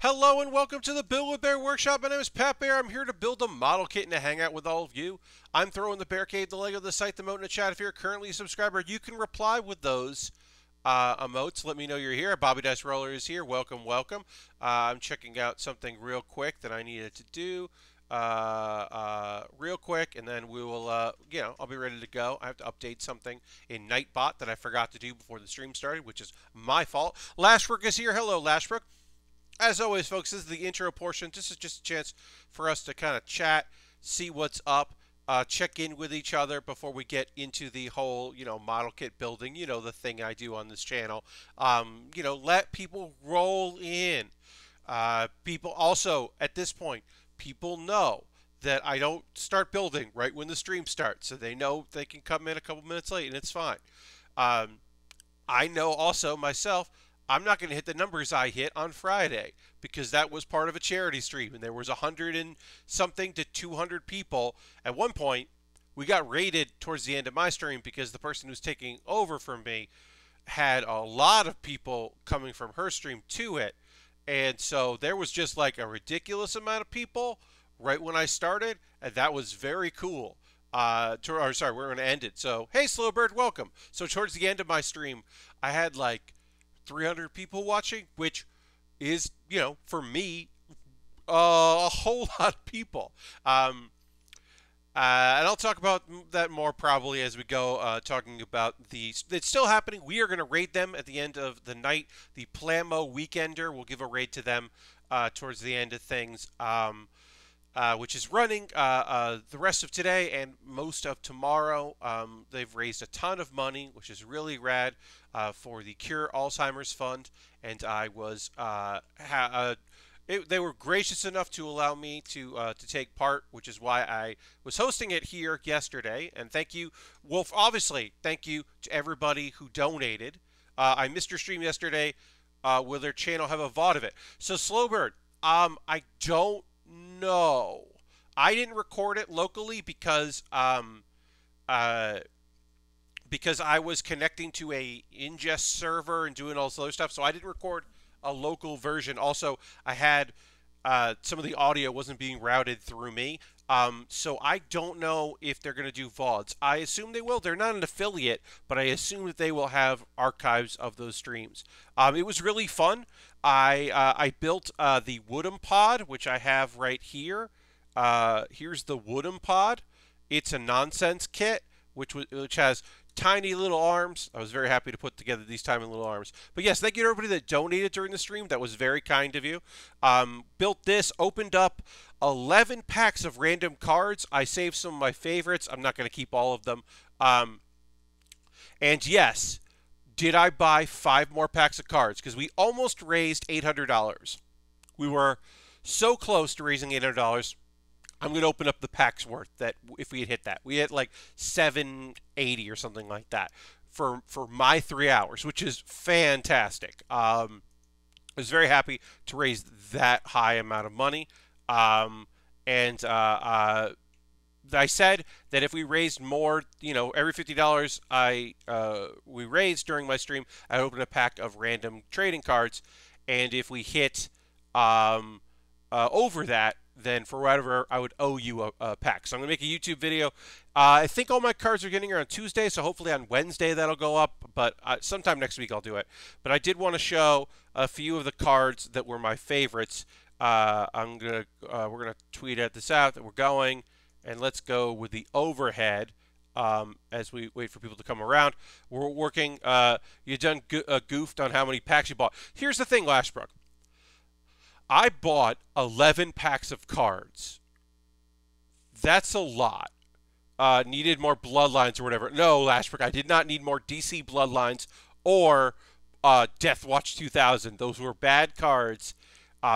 Hello and welcome to the Build With Baer Workshop. My name is Pat Baer. I'm here to build a model kit and to hang out with all of you. I'm throwing the Bear Cave, the Lego, the site, the emote in the chat. If you're currently a subscriber, you can reply with those emotes. Let me know you're here. Bobby Dice Roller is here. Welcome, welcome. I'm checking out something real quick that I needed to do real quick, and then we will, I'll be ready to go. I have to update something in Nightbot that I forgot to do before the stream started, which is my fault. Lashbrook is here. Hello, Lashbrook. As always, folks, this is the intro portion. This is just a chance for us to kind of chat, see what's up, check in with each other before we get into the whole, model kit building, the thing I do on this channel. Let people roll in. People also, at this point, people know that I don't start building right when the stream starts, so they know they can come in a couple minutes late, and it's fine. I know also myself, I'm not going to hit the numbers I hit on Friday because that was part of a charity stream and there was 100 and something to 200 people. At one point, we got raided towards the end of my stream because the person who's taking over from me had a lot of people coming from her stream to it. And so there was just like a ridiculous amount of people right when I started, and that was very cool. We're going to end it. So, hey, Slowbird, welcome. So towards the end of my stream, I had like 300 people watching, which is, for me, a whole lot of people. And I'll talk about that more probably as we go, talking about it's still happening. We are going to raid them at the end of the night. The Plamo Weekender, we'll give a raid to them towards the end of things, which is running the rest of today and most of tomorrow. They've raised a ton of money, which is really rad, for the Cure Alzheimer's Fund, and I was they were gracious enough to allow me to take part, which is why I was hosting it here yesterday. And thank you, Wolf. Obviously, thank you to everybody who donated. I missed your stream yesterday. Will their channel have a VOD of it? So Slowbird, I don't know. I didn't record it locally because I was connecting to a ingest server and doing all this other stuff, so I didn't record a local version. Also, I had some of the audio wasn't being routed through me, so I don't know if they're going to do VODs. I assume they will. They're not an affiliate, but I assume that they will have archives of those streams. It was really fun. I built the Wood'em Pod, which I have right here. Here's the Wood'em Pod. It's a nonsense kit, which has tiny little arms. I was very happy to put together these tiny little arms. But yes, thank you to everybody that donated during the stream. That was very kind of you. Built this, opened up 11 packs of random cards. I saved some of my favorites. I'm not going to keep all of them. And yes, did I buy 5 more packs of cards? Because we almost raised $800. We were so close to raising $800. I'm going to open up the packs worth that if we had hit that. We had like 780 or something like that for my 3 hours, which is fantastic. I was very happy to raise that high amount of money. And I said that if we raised more, every $50 we raised during my stream, I'd open a pack of random trading cards. And if we hit over that, then for whatever, I would owe you a pack. So I'm going to make a YouTube video. I think all my cards are getting here on Tuesday, so hopefully on Wednesday that'll go up, but sometime next week I'll do it. But I did want to show a few of the cards that were my favorites. We're gonna tweet this out that we're going, and let's go with the overhead as we wait for people to come around. We're working. You done goofed on how many packs you bought. Here's the thing, Lashbrook. I bought 11 packs of cards. That's a lot. Needed more bloodlines or whatever. No, Lashbrook, I did not need more DC bloodlines or Death Watch 2000. Those were bad cards.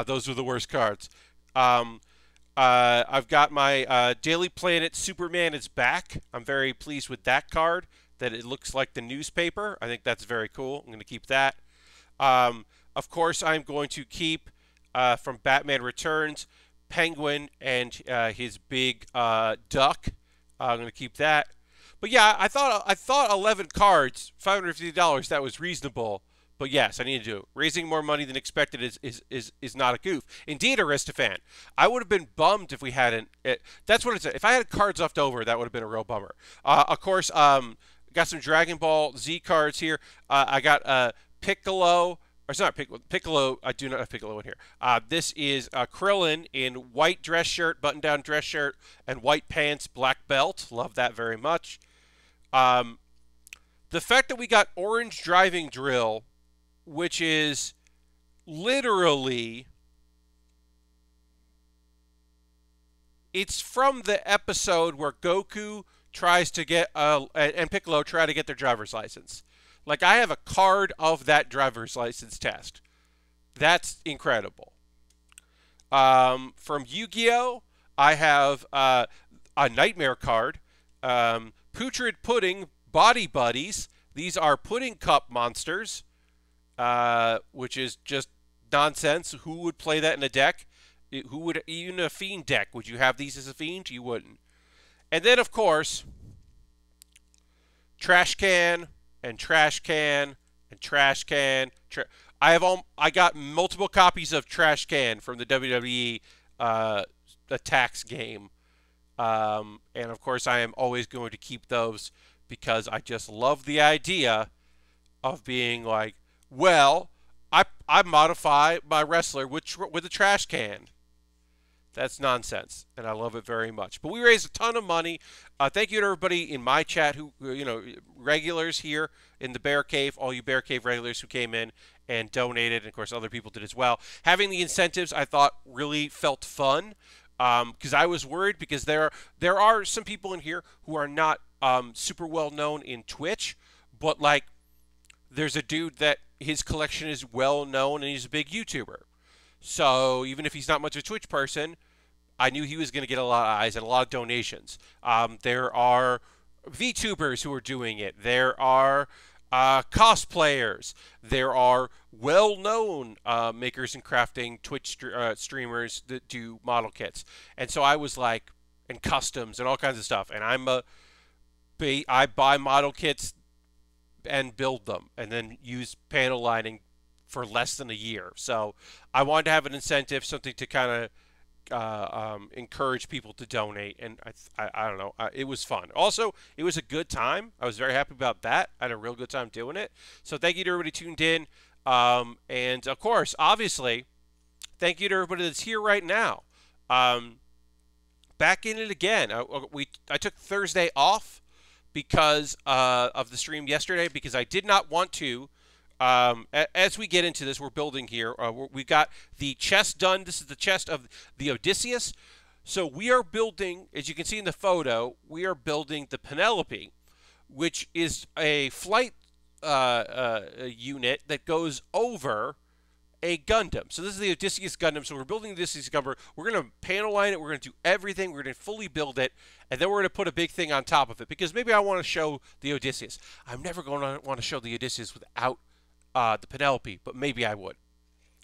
Those were the worst cards. I've got my Daily Planet Superman is back. I'm very pleased with that card. That it looks like the newspaper. I think that's very cool. I'm going to keep that. Of course, I'm going to keep from Batman Returns, Penguin and his big duck. I'm going to keep that. But yeah, I thought 11 cards, $550, that was reasonable. But yes, I need to do it. Raising more money than expected is not a goof. Indeed, Aristophan. I would have been bummed if we hadn't. That's what it said. If I had cards left over, that would have been a real bummer. Of course, got some Dragon Ball Z cards here. I got Piccolo. Or it's not Piccolo. Piccolo. I do not have Piccolo in here. This is Krillin in white dress shirt, button-down dress shirt, and white pants, black belt. Love that very much. The fact that we got Orange Driving Drill, which is literally, it's from the episode where Goku tries to get and Piccolo try to get their driver's license. Like, I have a card of that driver's license test. That's incredible. From Yu-Gi-Oh, I have a Nightmare card. Putrid Pudding Body Buddies. These are pudding cup monsters, which is just nonsense. Who would play that in a deck? Who would, even a Fiend deck, would you have these as a Fiend? You wouldn't. And then, of course, Trash Can and Trash Can and Trash Can. I got multiple copies of Trash Can from the WWE Attacks game. And, of course, I am always going to keep those because I just love the idea of being like, well, I modify my wrestler with a trash can. That's nonsense, and I love it very much. But we raised a ton of money. Thank you to everybody in my chat who, regulars here in the Bear Cave, all you Bear Cave regulars who came in and donated, and of course other people did as well. Having the incentives, I thought, really felt fun because I was worried because there are some people in here who are not super well known in Twitch, but like there's a dude that his collection is well known and he's a big YouTuber. So even if he's not much of a Twitch person, I knew he was going to get a lot of eyes and a lot of donations. There are VTubers who are doing it. There are cosplayers. There are well-known makers and crafting Twitch streamers that do model kits. And so I was like, and customs and all kinds of stuff. And I buy model kits and build them and then use panel lining for less than a year. So I wanted to have an incentive, something to kind of encourage people to donate, and I don't know, it was fun. Also, it was a good time. I was very happy about that. I had a real good time doing it. So thank you to everybody tuned in, and of course, obviously, thank you to everybody that's here right now. Back in it again. I took Thursday off because of the stream yesterday because I did not want to. As we get into this, we're building here. We've got the chest done. This is the chest of the Odysseus. So we are building, as you can see in the photo, we are building the Penelope, which is a flight unit that goes over a Gundam. So this is the Odysseus Gundam. So we're building the Odysseus Gundam. We're going to panel line it. We're going to do everything. We're going to fully build it. And then we're going to put a big thing on top of it. Because maybe I want to show the Odysseus. I'm never going to want to show the Odysseus without the Penelope, but maybe I would.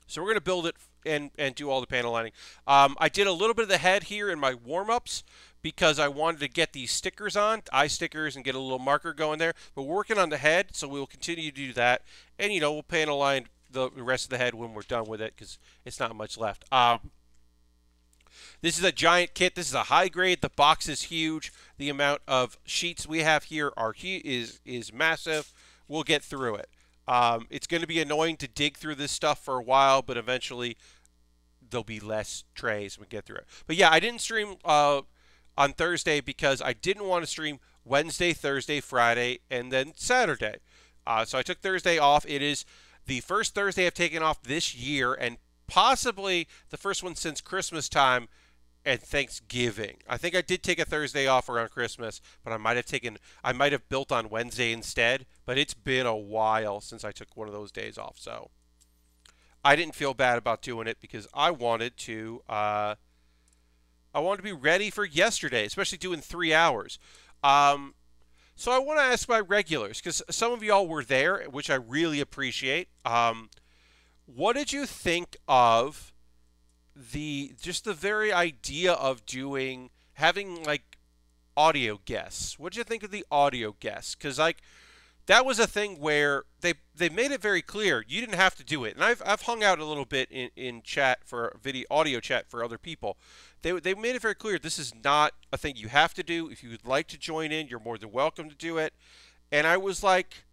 So we're going to build it and do all the panel lining. I did a little bit of the head here in my warm-ups because I wanted to get these stickers on, eye stickers, and get a little marker going there. But we're working on the head, so we'll continue to do that. And, we'll panel line the rest of the head when we're done with it because it's not much left. This is a giant kit. This is a high grade. The box is huge. The amount of sheets we have here is massive. We'll get through it. It's going to be annoying to dig through this stuff for a while, but eventually there'll be less trays and we get through it. But yeah, I didn't stream on Thursday because I didn't want to stream Wednesday, Thursday, Friday, and then Saturday. So I took Thursday off. It is the first Thursday I've taken off this year and possibly the first one since Christmas time and Thanksgiving. I think I did take a Thursday off around Christmas, but I might have built on Wednesday instead, but it's been a while since I took one of those days off, so I didn't feel bad about doing it because I wanted to be ready for yesterday, especially doing 3 hours. So I want to ask my regulars, because some of y'all were there, which I really appreciate. What did you think of just the very idea of having like audio guests? What did you think of the audio guests? Because like that was a thing where they made it very clear you didn't have to do it. And I've hung out a little bit in chat for audio chat for other people. They made it very clear this is not a thing you have to do. If you would like to join in, you're more than welcome to do it. And I was like,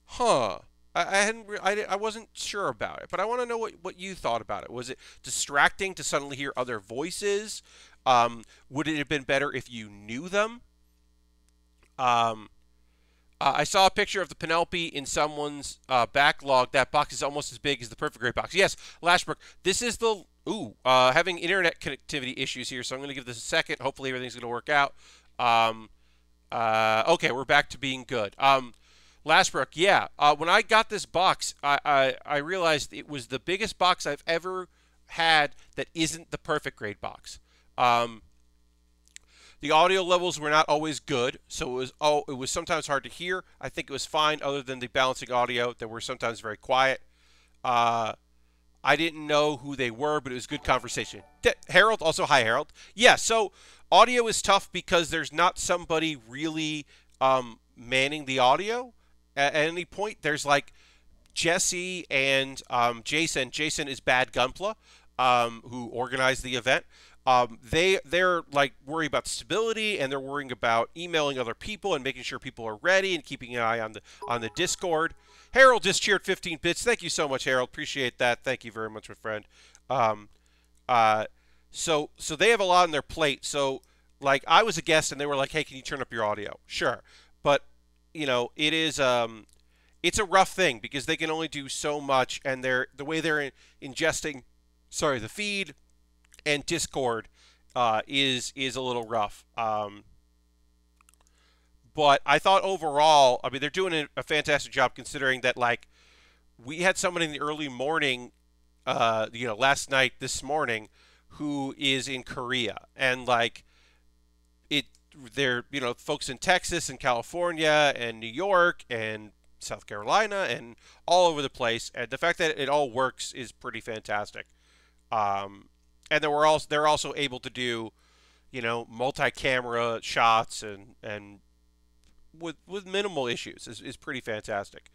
huh. I wasn't sure about it, but I want to know what you thought about it. Was it distracting to suddenly hear other voices? Would it have been better if you knew them? I saw a picture of the Penelope in someone's backlog. That box is almost as big as the Perfect Grade box. Yes, Lashbrook, this is the... having internet connectivity issues here, so I'm going to give this a second. Hopefully everything's going to work out. Okay, we're back to being good. Lashbrook, yeah. When I got this box, I realized it was the biggest box I've ever had that isn't the Perfect Grade box. The audio levels were not always good, so it was sometimes hard to hear. I think it was fine other than the balancing audio that were sometimes very quiet. I didn't know who they were, but it was good conversation. Harold, also hi Harold. Yeah, so audio is tough because there's not somebody really manning the audio at any point. There's like Jesse and Jason. Jason is Bad Gunpla, who organized the event. They're like worried about stability, and they're worrying about emailing other people and making sure people are ready and keeping an eye on the Discord. Harold just cheered 15 bits. Thank you so much, Harold. Appreciate that. Thank you very much, my friend. So they have a lot on their plate. So like I was a guest, and they were like, "Hey, can you turn up your audio?" Sure, but you know it is it's a rough thing because they can only do so much, and the way they're ingesting, sorry, the feed and Discord is a little rough. But I thought overall, I mean, they're doing a fantastic job considering that, like, we had someone in the early morning, last night, this morning, who is in Korea. And, like, they're, folks in Texas and California and New York and South Carolina and all over the place. And the fact that it all works is pretty fantastic. And they're also able to do, multi-camera shots and with minimal issues is pretty fantastic.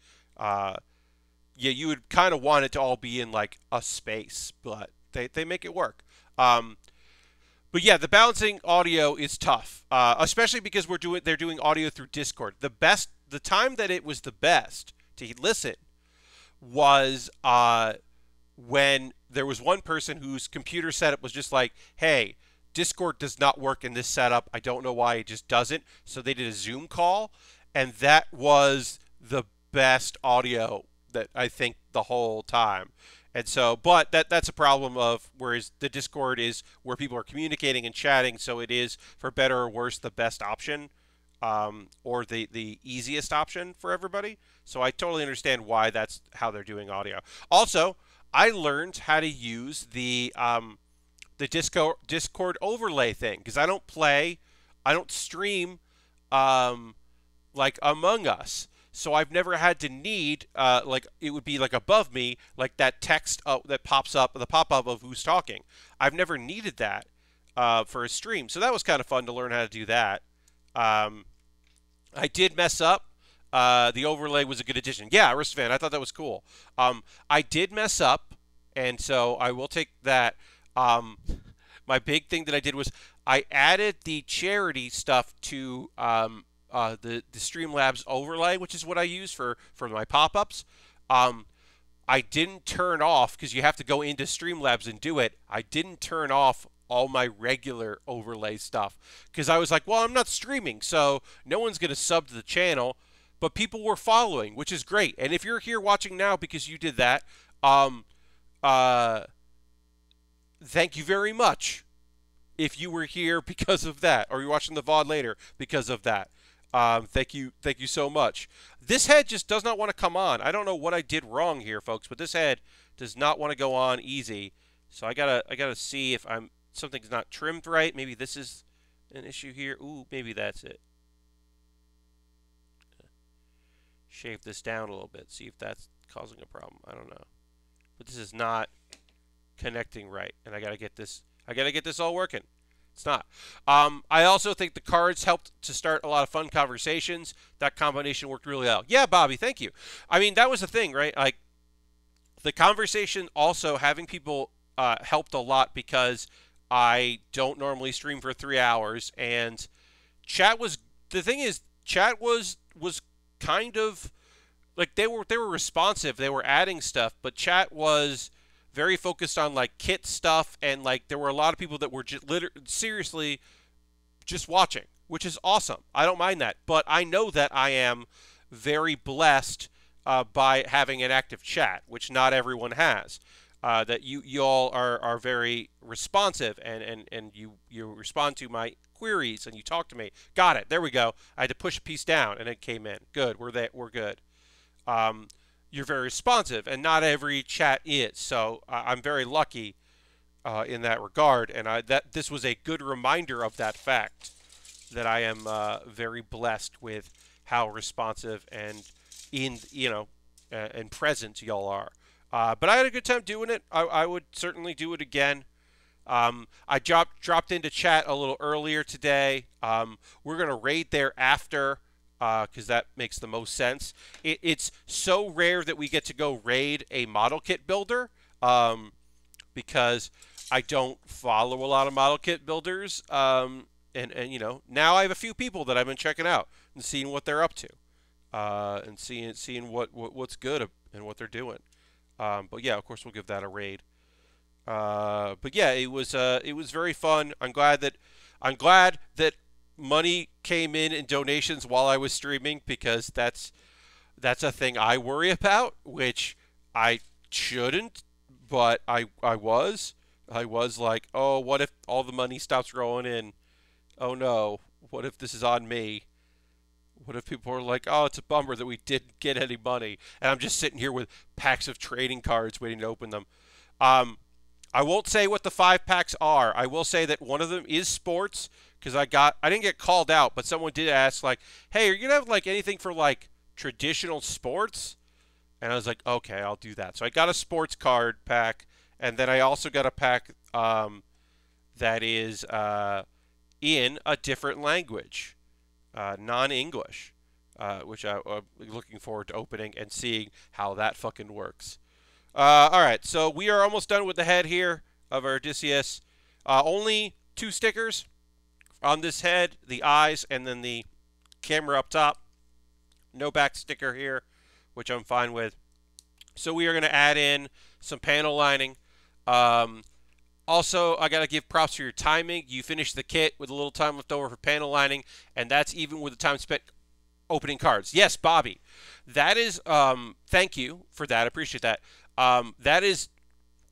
You would kind of want it to all be in like a space, but they make it work. But yeah, the balancing audio is tough, especially because they're doing audio through Discord. The time that it was the best to listen was when there was one person whose computer setup was just like, hey, Discord does not work in this setup. I don't know why it just doesn't. So they did a Zoom call, and that was the best audio that I think the whole time. And so, but that's a problem of whereas the Discord is where people are communicating and chatting, so it is, for better or worse, the best option, or the easiest option for everybody. So I totally understand why that's how they're doing audio. Also, I learned how to use the Discord overlay thing because I don't stream like Among Us, so I've never had to need like it would be like above me like that text that pops up, the pop-up of who's talking. I've never needed that for a stream, so that was kind of fun to learn how to do that. I did mess up. The overlay was a good addition. Yeah, Aristofan, I thought that was cool. I did mess up, and so I will take that. My big thing that I did was I added the charity stuff to the Streamlabs overlay, which is what I use for my pop-ups. I didn't turn off, because you have to go into Streamlabs and do it. I didn't turn off all my regular overlay stuff because I was like, well, I'm not streaming, so no one's going to sub to the channel. But people were following, which is great. And if you're here watching now because you did that, thank you very much. If you were here because of that, or you're watching the VOD later because of that, thank you so much. This head just does not want to come on. I don't know what I did wrong here, folks, but this head does not want to go on easy. So I gotta see if something's not trimmed right. Maybe this is an issue here. Ooh, maybe that's it. Shave this down a little bit, see if that's causing a problem. I don't know, but this is not connecting right, and I gotta get this all working. It's not. I also think the cards helped to start a lot of fun conversations. That combination worked really well. Yeah, Bobby, thank you. I mean, that was the thing, right? Like, the conversation also having people helped a lot because I don't normally stream for 3 hours, and chat was the thing is chat was kind of like they were responsive. They were adding stuff, but chat was very focused on like kit stuff, and like there were a lot of people that were just seriously just watching, which is awesome. I don't mind that, but I know that I am very blessed by having an active chat, which not everyone has. That you all are very responsive, and you respond to my queries and you talk to me. Got it. There we go. I had to push a piece down and it came in. Good. We're good. You're very responsive, and not every chat is. So I'm very lucky in that regard, and this was a good reminder of that fact, that I am very blessed with how responsive and and present y'all are. But I had a good time doing it. I would certainly do it again. I dropped into chat a little earlier today. We're gonna raid there after, because that makes the most sense. It's so rare that we get to go raid a model kit builder, because I don't follow a lot of model kit builders. And now I have a few people that I've been checking out and seeing what they're up to, and seeing what's good and what they're doing. But yeah, of course we'll give that a raid. But yeah, it was very fun. I'm glad that money came in donations while I was streaming, because that's a thing I worry about, which I shouldn't, but I was like, oh, what if all the money stops rolling in? Oh no, what if this is on me? What if people are like, oh, it's a bummer that we didn't get any money, and I'm just sitting here with packs of trading cards waiting to open them. I won't say what the 5 packs are. I will say that one of them is sports, because I didn't get called out, but someone did ask, like, hey, are you gonna have like anything for like traditional sports? And I was like, okay, I'll do that. So I got a sports card pack, and then I also got a pack that is in a different language, non-English, which I'm looking forward to opening and seeing how that fucking works. All right, so we are almost done with the head here of our Odysseus. Only 2 stickers on this head, the eyes, and then the camera up top. No back sticker here, which I'm fine with. So we are going to add in some panel lining. Also, I got to give props for your timing. You finished the kit with a little time left over for panel lining, and that's even with the time spent opening cards. Yes, Bobby. That is, thank you for that. I appreciate that.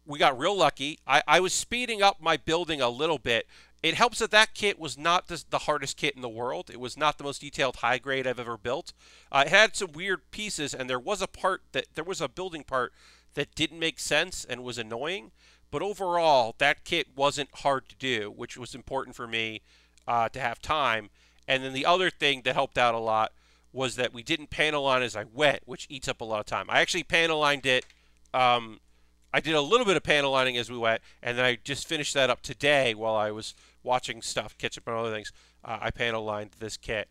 We got real lucky. I was speeding up my building a little bit. It helps that kit was not the hardest kit in the world. It was not the most detailed high grade I've ever built. It had some weird pieces, and there was a building part that didn't make sense and was annoying. But overall, that kit wasn't hard to do, which was important for me to have time. And then the other thing that helped out a lot was that we didn't panel line as I went, which eats up a lot of time. I actually panel lined it. I did a little bit of panel lining as we went, and then I just finished that up today while I was watching stuff, catch up on other things. I panel lined this kit.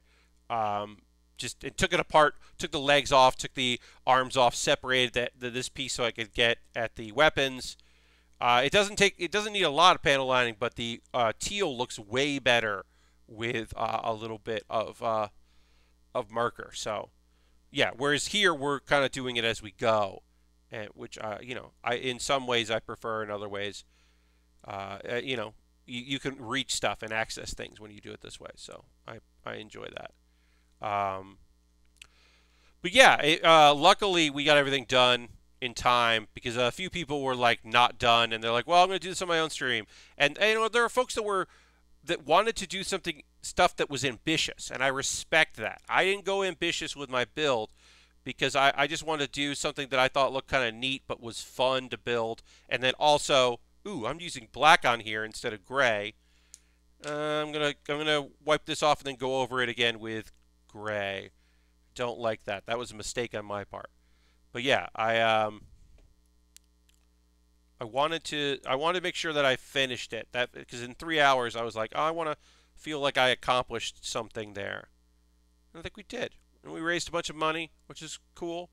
It took it apart, took the legs off, took the arms off, separated this piece so I could get at the weapons. It doesn't need a lot of panel lining, but the teal looks way better with a little bit of marker. So yeah, whereas here we're kind of doing it as we go. Which in some ways I prefer, in other ways, you can reach stuff and access things when you do it this way. So I enjoy that. But yeah, luckily we got everything done in time, because a few people were like not done, and they're like, well, I'm going to do this on my own stream. And there are folks that wanted to do stuff that was ambitious, and I respect that. I didn't go ambitious with my build, because I just wanted to do something that I thought looked kind of neat but was fun to build. And then also, I'm using black on here instead of gray. I'm gonna wipe this off and then go over it again with gray. Don't like that. That was a mistake on my part. But yeah, I wanted to make sure that I finished it. That because in 3 hours I was like, oh, I want to feel like I accomplished something there. And I think we did, and we raised a bunch of money, which is cool.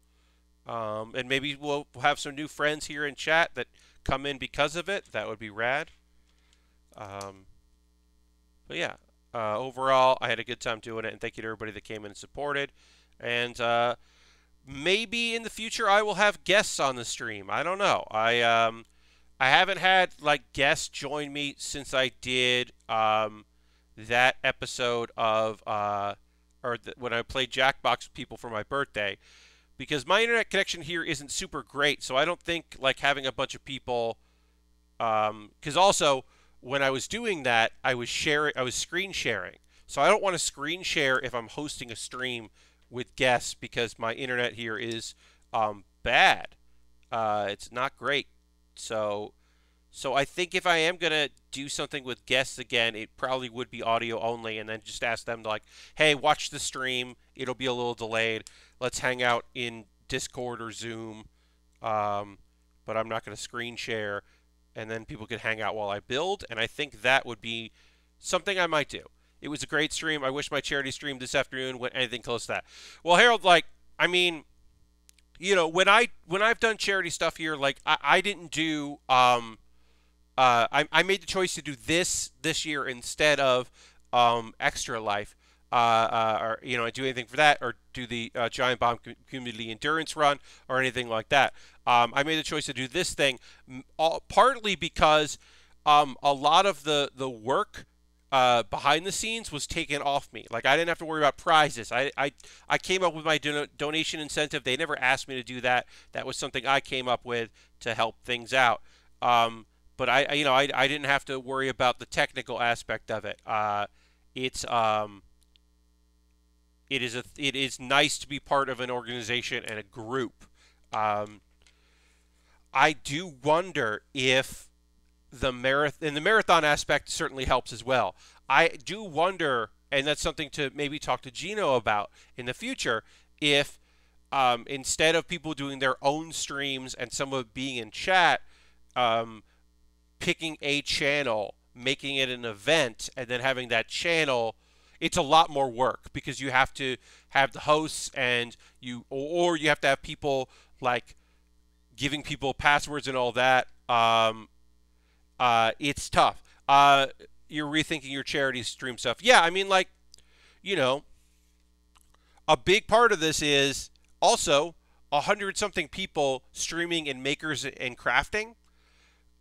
And maybe we'll have some new friends here in chat that come in because of it. That would be rad. Um, but yeah, overall, I had a good time doing it, and thank you to everybody that came in and supported. And maybe in the future I will have guests on the stream. I don't know. I haven't had like guests join me since I did that episode of when I played Jackbox with people for my birthday, because my internet connection here isn't super great, so I don't think like having a bunch of people. Because also when I was doing that, I was screen sharing, so I don't want to screen share if I'm hosting a stream with guests because my internet here is bad. It's not great. So I think if I am going to do something with guests again, it probably would be audio only, and then just ask them to like, hey, watch the stream. It'll be a little delayed. Let's hang out in Discord or Zoom. But I'm not going to screen share, and then people can hang out while I build, and I think that would be something I might do. It was a great stream. I wish my charity stream this afternoon went anything close to that. Well, Harold, like, I mean, you know, when I've done charity stuff here, like I didn't do I made the choice to do this year instead of Extra Life, or you know, do anything for that, or do the Giant Bomb Community Endurance Run, or anything like that. I made the choice to do this thing, partly because a lot of the work behind the scenes was taken off me. Like I didn't have to worry about prizes. I came up with my donation incentive. They never asked me to do that. That was something I came up with to help things out. But I didn't have to worry about the technical aspect of it. It is nice to be part of an organization and a group. I do wonder if the marathon aspect certainly helps as well. I do wonder, and that's something to maybe talk to Gino about in the future, if instead of people doing their own streams and some of it being in chat, picking a channel, making it an event, and then having that channel, it's a lot more work because you have to have the hosts and you have to have people like giving people passwords and all that. It's tough. You're rethinking your charity stream stuff. Yeah, I mean, like, you know, a big part of this is also 100-something people streaming in makers and crafting.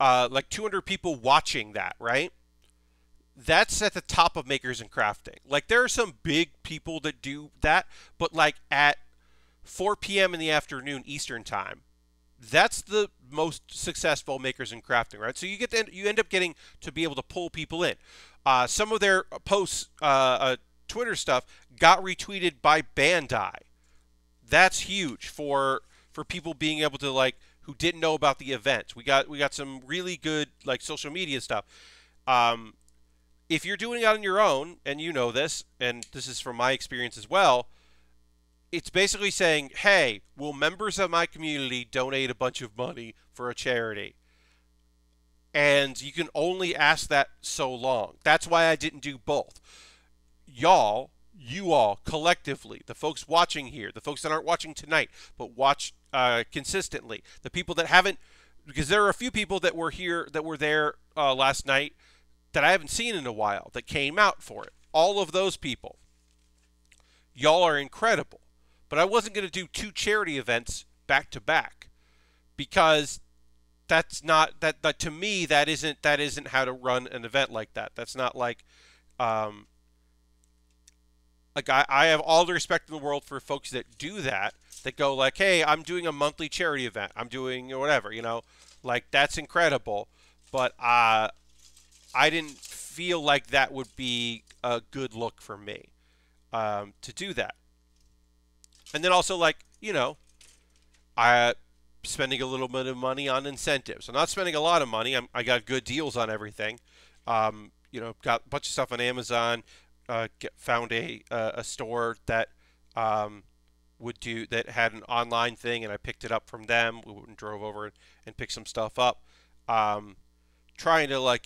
Like 200 people watching that, right? That's at the top of makers and crafting. Like there are some big people that do that, but like at 4 p.m. in the afternoon Eastern time, that's the most successful makers and crafting, right? So you end up getting to be able to pull people in. Some of their posts, Twitter stuff, got retweeted by Bandai. That's huge for people being able to like who didn't know about the event. We got some really good like social media stuff. If you're doing it on your own, and you know this, and this is from my experience as well, it's basically saying, hey, will members of my community donate a bunch of money for a charity? And you can only ask that so long. That's why I didn't do both. You all, collectively, the folks watching here, the folks that aren't watching tonight, but watch consistently, the people that haven't, because there are a few people that were there last night that I haven't seen in a while that came out for it. All of those people, y'all are incredible. But I wasn't going to do 2 charity events back to back because that's not that to me that isn't how to run an event like that. That's not like I have all the respect in the world for folks that do that go like, hey, I'm doing a monthly charity event. I'm doing whatever, you know, like that's incredible. But I didn't feel like that would be a good look for me to do that. And then also, like, you know, I spending a little bit of money on incentives. I'm not spending a lot of money. I got good deals on everything. You know, got a bunch of stuff on Amazon. Found a store that that had an online thing, and I picked it up from them. We drove over and picked some stuff up. trying to, like,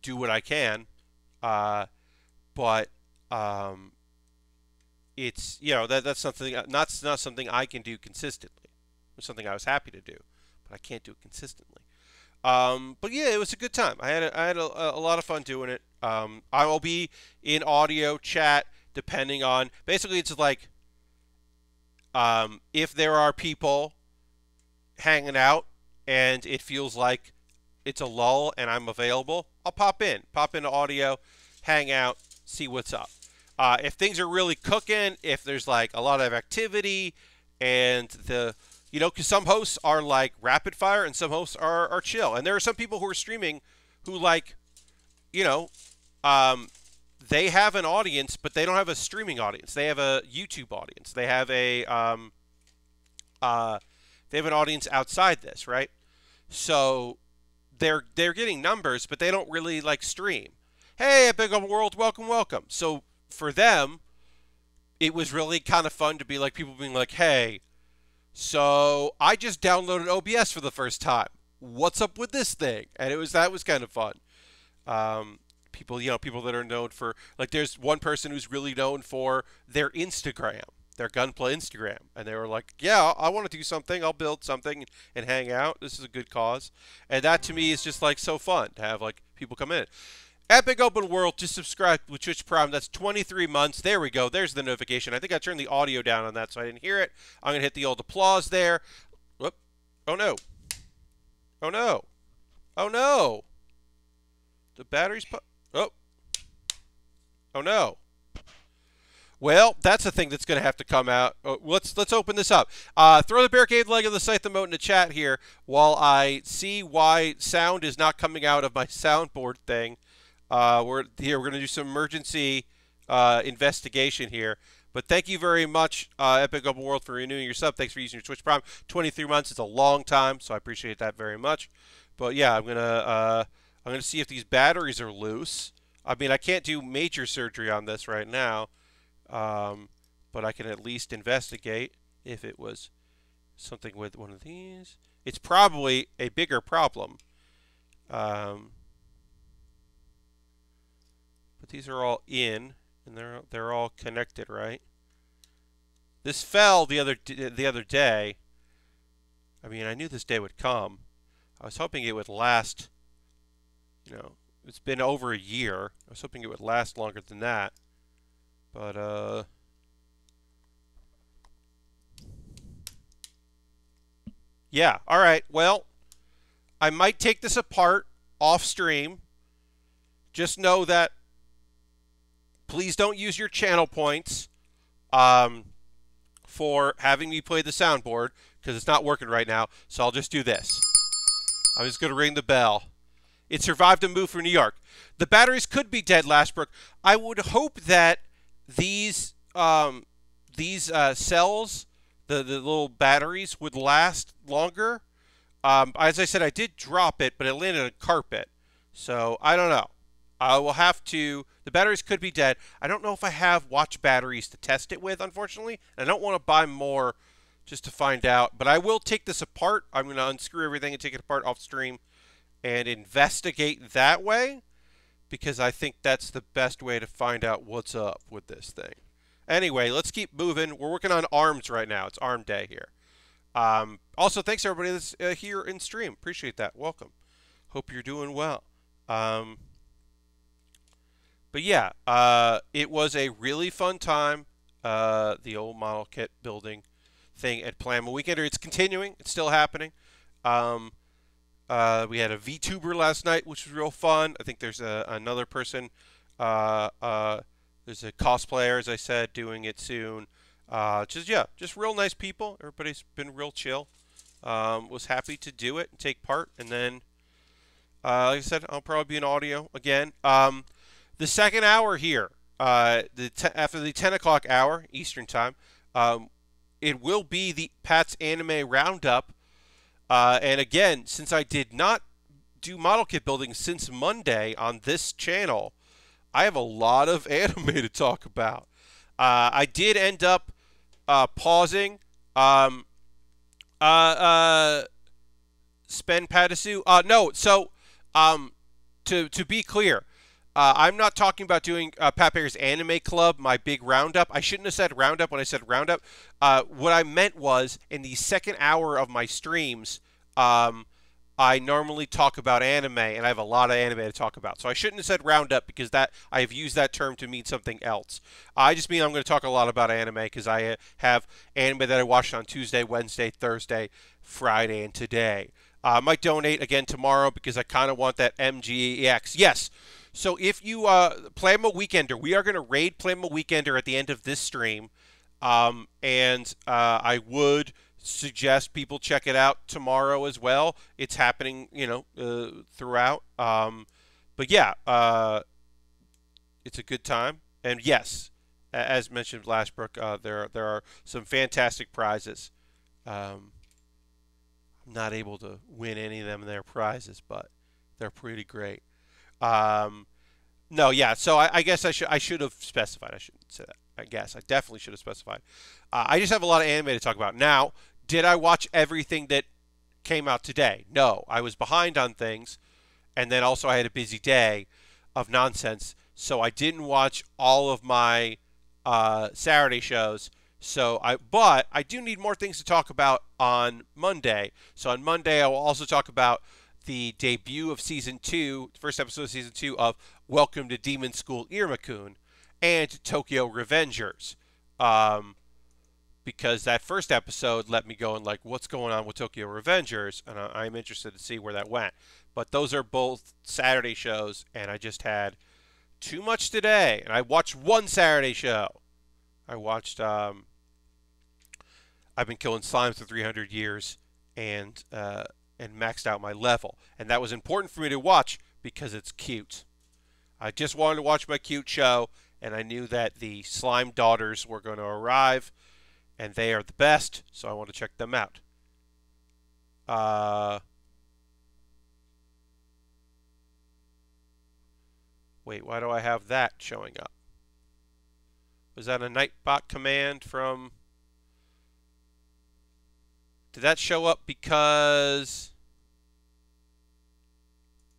do what I can. But it's, that's something, not something I can do consistently. It's something I was happy to do, but I can't do it consistently. But yeah, it was a good time. I had a lot of fun doing it. I will be in audio chat depending on, basically it's like, if there are people hanging out and it feels like it's a lull and I'm available, I'll pop into audio, hang out, see what's up. If things are really cooking, if there's like a lot of activity and because some hosts are like rapid fire and some hosts are chill. And there are some people who are streaming who like, they have an audience, but they don't have a streaming audience. They have a YouTube audience. They have an audience outside this, right? So they're getting numbers, but they don't really like stream. Hey, Epic Open World, welcome. So for them, it was really kind of fun to be like people being like, hey, so I just downloaded OBS for the first time. What's up with this thing? And that was kind of fun. People that are known for, like, there's one person who's really known for their Instagram, their Gunplay Instagram. And they were like, yeah, I want to do something. I'll build something and hang out. This is a good cause. And that to me is just like so fun to have like people come in. Epic Open World, just subscribe with Twitch Prime. That's 23 months. There we go. There's the notification. I think I turned the audio down on that, so I didn't hear it. I'm going to hit the old applause there. Whoop. Oh, no. Oh, no. Oh, no. The battery's... Oh. Oh, no. Well, that's a thing that's going to have to come out. Oh, let's open this up. Throw the barricade leg of the site emote in the chat here while I see why sound is not coming out of my soundboard thing. We're going to do some emergency investigation here. But thank you very much, Epic Open World, for renewing your sub. Thanks for using your Twitch Prime. 23 months is a long time, so I appreciate that very much. But yeah, I'm gonna see if these batteries are loose. I mean, I can't do major surgery on this right now, but I can at least investigate if it was something with one of these. It's probably a bigger problem. But these are all in, and they're all connected, right? This fell the other day. I mean, I knew this day would come. I was hoping it would last. It's been over a year. I was hoping it would last longer than that. But yeah. All right. Well, I might take this apart off stream. Just know that. Please don't use your channel points for having me play the soundboard, because it's not working right now. So I'll just do this. I'm just going to ring the bell. It survived a move from New York. The batteries could be dead, Lashbrook. I would hope that these cells, the little batteries, would last longer. As I said, I did drop it, but it landed on carpet. So I don't know. I will have to... The batteries could be dead. I don't know if I have watch batteries to test it with, unfortunately. I don't want to buy more just to find out. But I will take this apart. I'm going to unscrew everything and take it apart off stream and investigate that way, because I think that's the best way to find out what's up with this thing. Anyway, let's keep moving. We're working on ARMS right now. It's ARM day here. Also, thanks everybody that's here in stream. Appreciate that. Welcome. Hope you're doing well. But yeah, it was a really fun time. The old model kit building thing at Plasma Weekender. It's continuing. It's still happening. We had a VTuber last night, which was real fun. I think there's another person. There's a cosplayer, as I said, doing it soon. Just real nice people. Everybody's been real chill. Was happy to do it and take part. And then, like I said, I'll probably be in audio again. The second hour here, after the 10 o'clock hour, Eastern Time, it will be the Pat's Anime Roundup. And again, since I did not do model kit building since Monday on this channel, I have a lot of anime to talk about. I did end up pausing Spen Padasu. No. So, to be clear, I'm not talking about doing Pat Bear's Anime Club, my big roundup. I shouldn't have said roundup when I said roundup. What I meant was in the second hour of my streams, I normally talk about anime, and I have a lot of anime to talk about. So I shouldn't have said roundup because that I have used that term to mean something else. I just mean I'm going to talk a lot about anime because I have anime that I watched on Tuesday, Wednesday, Thursday, Friday, and today. I might donate again tomorrow because I kind of want that MGEX. Yes. So if you Plasma Weekender, we are going to raid Plasma Weekender at the end of this stream. And I would suggest people check it out tomorrow as well. It's happening, throughout. But yeah, it's a good time. And yes, as mentioned, Lashbrook, there are some fantastic prizes. I'm not able to win any of them their prizes, but they're pretty great. No, yeah. So I guess I should have specified. I shouldn't say that. I guess I definitely should have specified. I just have a lot of anime to talk about now. Did I watch everything that came out today? No, I was behind on things, and then also I had a busy day of nonsense, so I didn't watch all of my Saturday shows. But I do need more things to talk about on Monday. So on Monday, I will also talk about the debut of season 2, the first episode of season 2 of Welcome to Demon School Iruma-kun and Tokyo Revengers. Because that first episode let me go and like, what's going on with Tokyo Revengers? And I'm interested to see where that went. But those are both Saturday shows, and I just had too much today. And I watched one Saturday show. I watched, I've been killing slimes for 300 years and maxed out my level. And that was important for me to watch because it's cute. I just wanted to watch my cute show, and I knew that the slime daughters were going to arrive. And they are the best, so I want to check them out. Wait, why do I have that showing up? Was that a Nightbot command from... Did that show up because...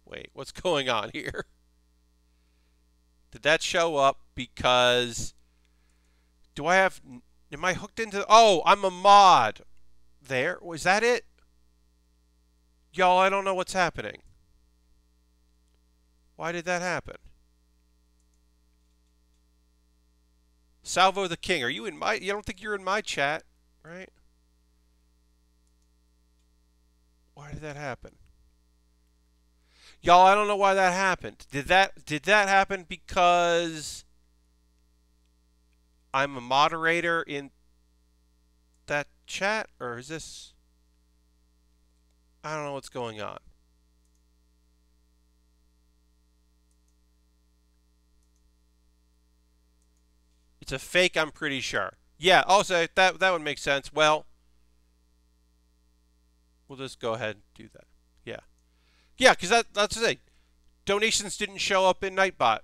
Wait, what's going on here? Did that show up because... Do I have... Am I hooked into... Oh, I'm a mod. There. Was that it? Y'all, I don't know what's happening. Why did that happen? Salvo the King. Are you in my... You don't think you're in my chat, right? Why did that happen? Y'all, I don't know why that happened. Did that happen because... I'm a moderator in that chat, or is this... I don't know what's going on. It's a fake, I'm pretty sure. Yeah, also, that would make sense. Well, we'll just go ahead and do that. Yeah. Yeah, because that's the thing. Donations didn't show up in Nightbot.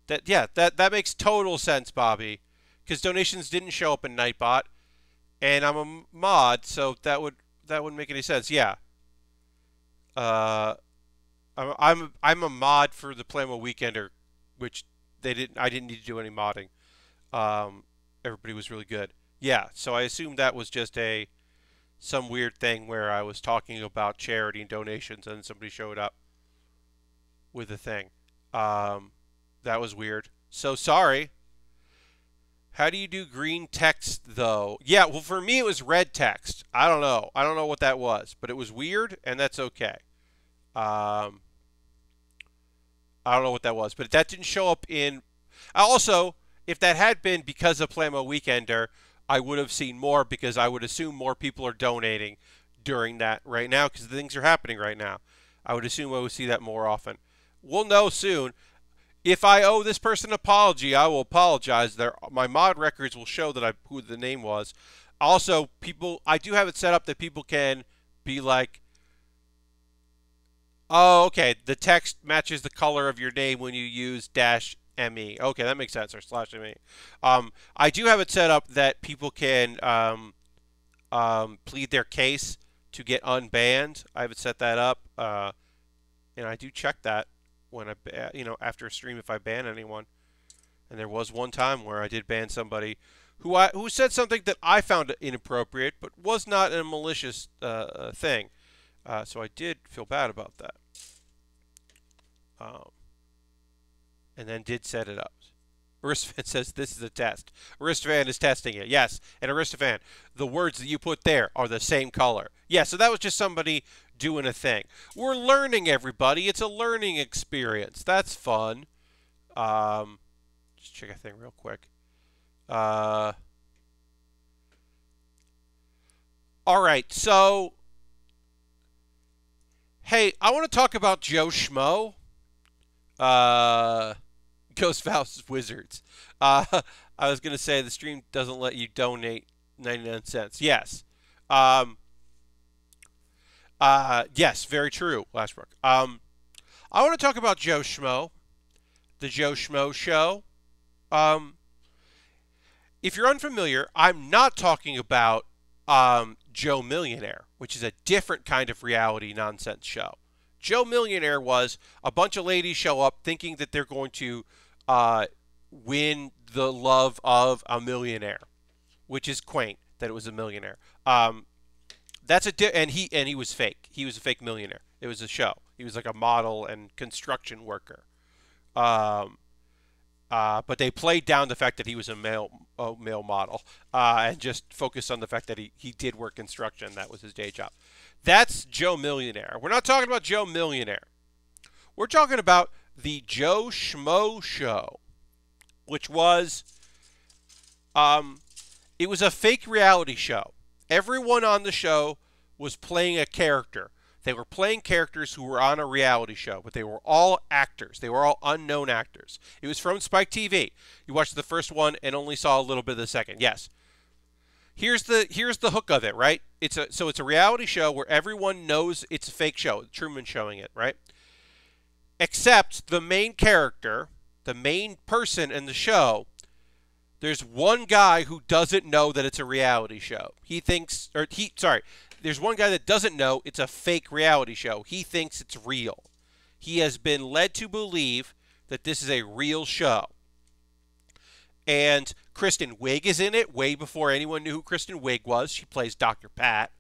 That makes total sense, Bobby, because donations didn't show up in Nightbot, and I'm a mod, so that wouldn't make any sense. Yeah. I'm a mod for the Plasma Weekender, which I didn't need to do any modding. Everybody was really good. Yeah, so I assumed that was just some weird thing where I was talking about charity and donations, and somebody showed up with a thing. That was weird. So sorry. How do you do green text, though? Yeah, well, for me, it was red text. I don't know. I don't know what that was, but it was weird, and that's okay. I don't know what that was, but that didn't show up in... Also, if that had been because of Plasma Weekender, I would have seen more because I would assume more people are donating during that right now because things are happening right now. I would assume I would see that more often. We'll know soon. If I owe this person an apology, I will apologize. My mod records will show that who the name was. Also, I do have it set up that people can be like, oh, okay, the text matches the color of your name when you use -me. Okay, that makes sense, or /me. I do have it set up that people can plead their case to get unbanned. I haven't set that up, and I do check that when after a stream if I ban anyone. And there was one time where I did ban somebody who said something that I found inappropriate, but was not a malicious thing. So I did feel bad about that. And then did set it up. Aristophan says this is a test. Aristophan is testing it. Yes, and Aristophan, the words that you put there are the same color. Yeah, so that was just somebody doing a thing. We're learning, everybody. It's a learning experience. That's fun. Just check a thing real quick. All right, so hey, I want to talk about Joe Schmo. Ghost Faust's Wizards. I was going to say the stream doesn't let you donate 99 cents. Yes. Yes, very true, Lashbrook. I want to talk about Joe Schmo, the Joe Schmo Show. If you're unfamiliar, I'm not talking about Joe Millionaire, which is a different kind of reality nonsense show. Joe Millionaire was a bunch of ladies show up thinking that they're going to win the love of a millionaire, which is quaint that it was a millionaire. That's and he was fake. He was a fake millionaire. It was a show. He was like a model and construction worker. But they played down the fact that he was a male model and just focused on the fact that he did work construction. That was his day job. That's Joe Millionaire. We're not talking about Joe Millionaire. We're talking about the Joe Schmo Show, which was it was a fake reality show. Everyone on the show was playing a character. They were playing characters who were on a reality show, but they were all actors. They were all unknown actors. It was from Spike TV. You watched the first one and only saw a little bit of the second. Yes. Here's the hook of it, right? It's a reality show where everyone knows it's a fake show. Truman's showing it, right? Except the main character, the main person in the show, there's one guy who doesn't know that it's a reality show. There's one guy that doesn't know it's a fake reality show. He thinks it's real. He has been led to believe that this is a real show. And Kristen Wiig is in it way before anyone knew who Kristen Wiig was. She plays Dr. Pat.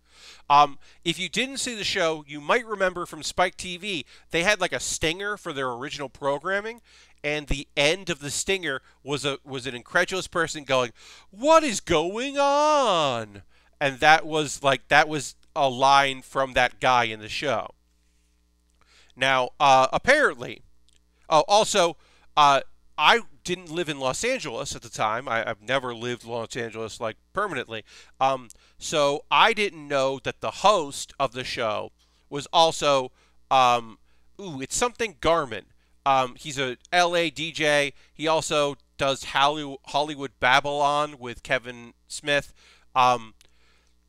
If you didn't see the show, you might remember from Spike TV, they had like a stinger for their original programming, and the end of the stinger was an incredulous person going, "What is going on?" And that was a line from that guy in the show. Now, apparently, I didn't live in Los Angeles at the time. I've never lived in Los Angeles like permanently. So I didn't know that the host of the show was also, it's something Garmin. He's a LA DJ. He also does Hollywood Babylon with Kevin Smith.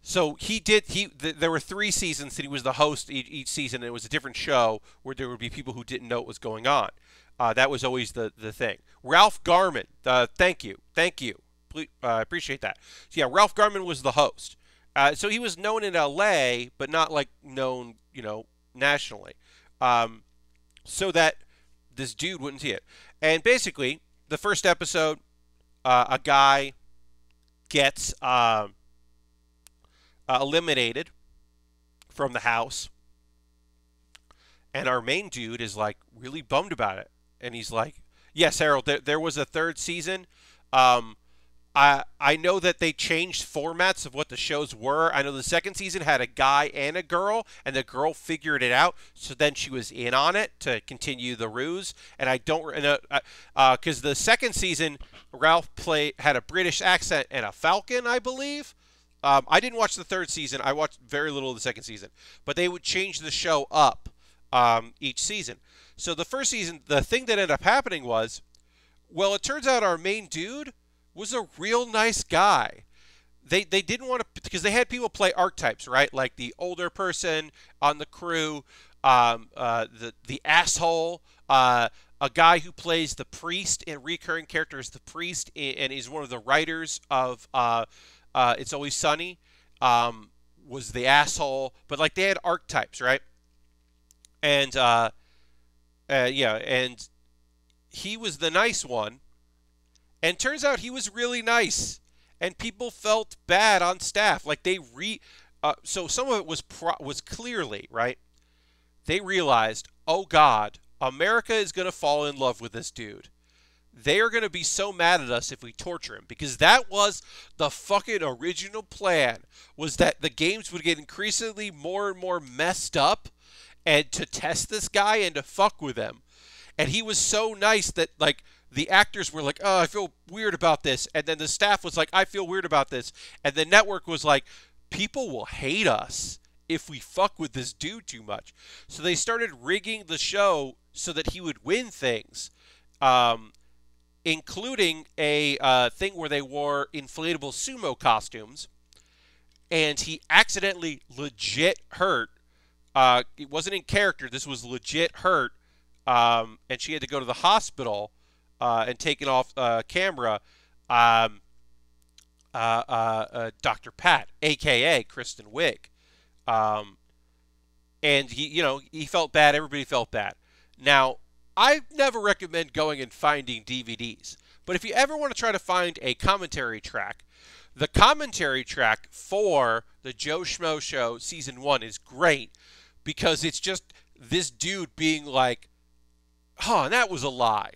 So there were 3 seasons that he was the host each season, and it was a different show where there would be people who didn't know what was going on. That was always the thing. Ralph Garman, thank you. I appreciate that. So yeah, Ralph Garman was the host. So he was known in LA, but not like known, nationally. So that this dude wouldn't see it. And basically, the first episode, a guy gets eliminated from the house, and our main dude is like really bummed about it. And he's like, "Yes, Harold, there was a 3rd season. I know that they changed formats of what the shows were. I know the 2nd season had a guy and a girl, and the girl figured it out, so then she was in on it to continue the ruse. And I don't, because the 2nd season, Ralph had a British accent and a falcon, I believe. I didn't watch the 3rd season. I watched very little of the 2nd season, but they would change the show up each season. So the 1st season, the thing that ended up happening was, well, it turns out our main dude was a real nice guy. They didn't want to, because they had people play archetypes, right? Like the older person on the crew, the asshole, a guy who plays the priest in recurring character as the priest, and he's one of the writers of It's Always Sunny. was the asshole, but like they had archetypes, right? And yeah, and he was the nice one, and turns out he was really nice, and people felt bad on staff, like so some of it was clearly right. They realized, oh God, America is gonna fall in love with this dude. They are going to be so mad at us if we torture him, because that was the fucking original plan, was that the games would get increasingly more and more messed up and to test this guy and to fuck with him. And he was so nice that like the actors were like, oh, I feel weird about this. And then the staff was like, I feel weird about this. And the network was like, people will hate us if we fuck with this dude too much. So they started rigging the show so that he would win things. Including a thing where they wore inflatable sumo costumes, and he accidentally legit hurt. It wasn't in character. This was legit hurt, and she had to go to the hospital and taken off camera. Dr. Pat, a.k.a. Kristen Wiig. And he felt bad. Everybody felt bad. Now, I never recommend going and finding DVDs. But if you ever want to try to find a commentary track, the commentary track for the Joe Schmo Show Season 1 is great, because it's just this dude being like, oh, and that was a lie.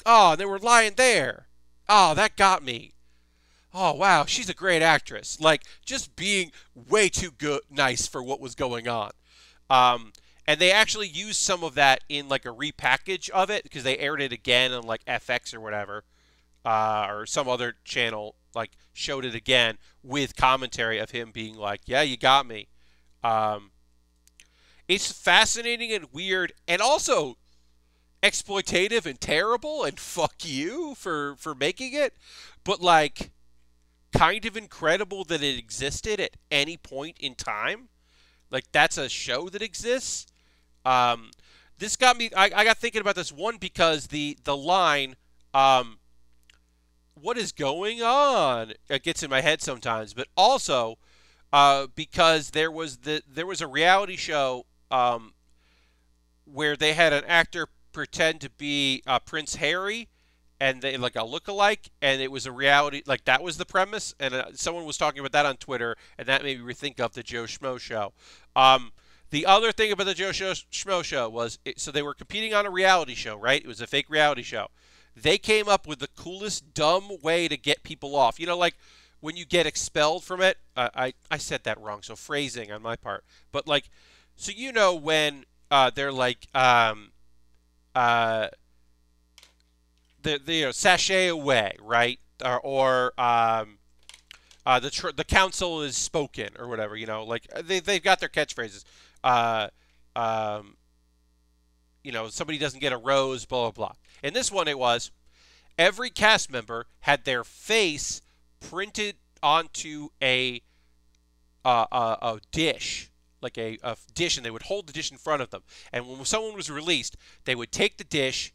Oh, they were lying there. Oh, that got me. Oh, wow, she's a great actress. Like, just being way too nice for what was going on. And they actually used some of that in like a repackage of it, because they aired it again on like FX or whatever, or some other channel like showed it again with commentary of him being like, yeah, you got me. It's fascinating and weird, and also exploitative and terrible, and fuck you for making it, but like kind of incredible that it existed at any point in time. Like, that's a show that exists. This got me, I got thinking about this one, because the line, what is going on? It gets in my head sometimes, but also because there was a reality show where they had an actor pretend to be Prince Harry, and they like a lookalike, and it was a reality, like that was the premise, and someone was talking about that on Twitter, and that made me rethink of the Joe Schmo Show. The other thing about the Joe Schmo Show was, so they were competing on a reality show, right? It was a fake reality show. They came up with the coolest dumb way to get people off. You know, like when you get expelled from it. I said that wrong, so phrasing on my part. But like, so you know when they're like the sashay away, right? Or the council is spoken, or whatever, you know, like they've got their catchphrases. Somebody doesn't get a rose, blah, blah, blah. In this one, it was every cast member had their face printed onto a dish, like a dish, and they would hold the dish in front of them. And when someone was released, they would take the dish,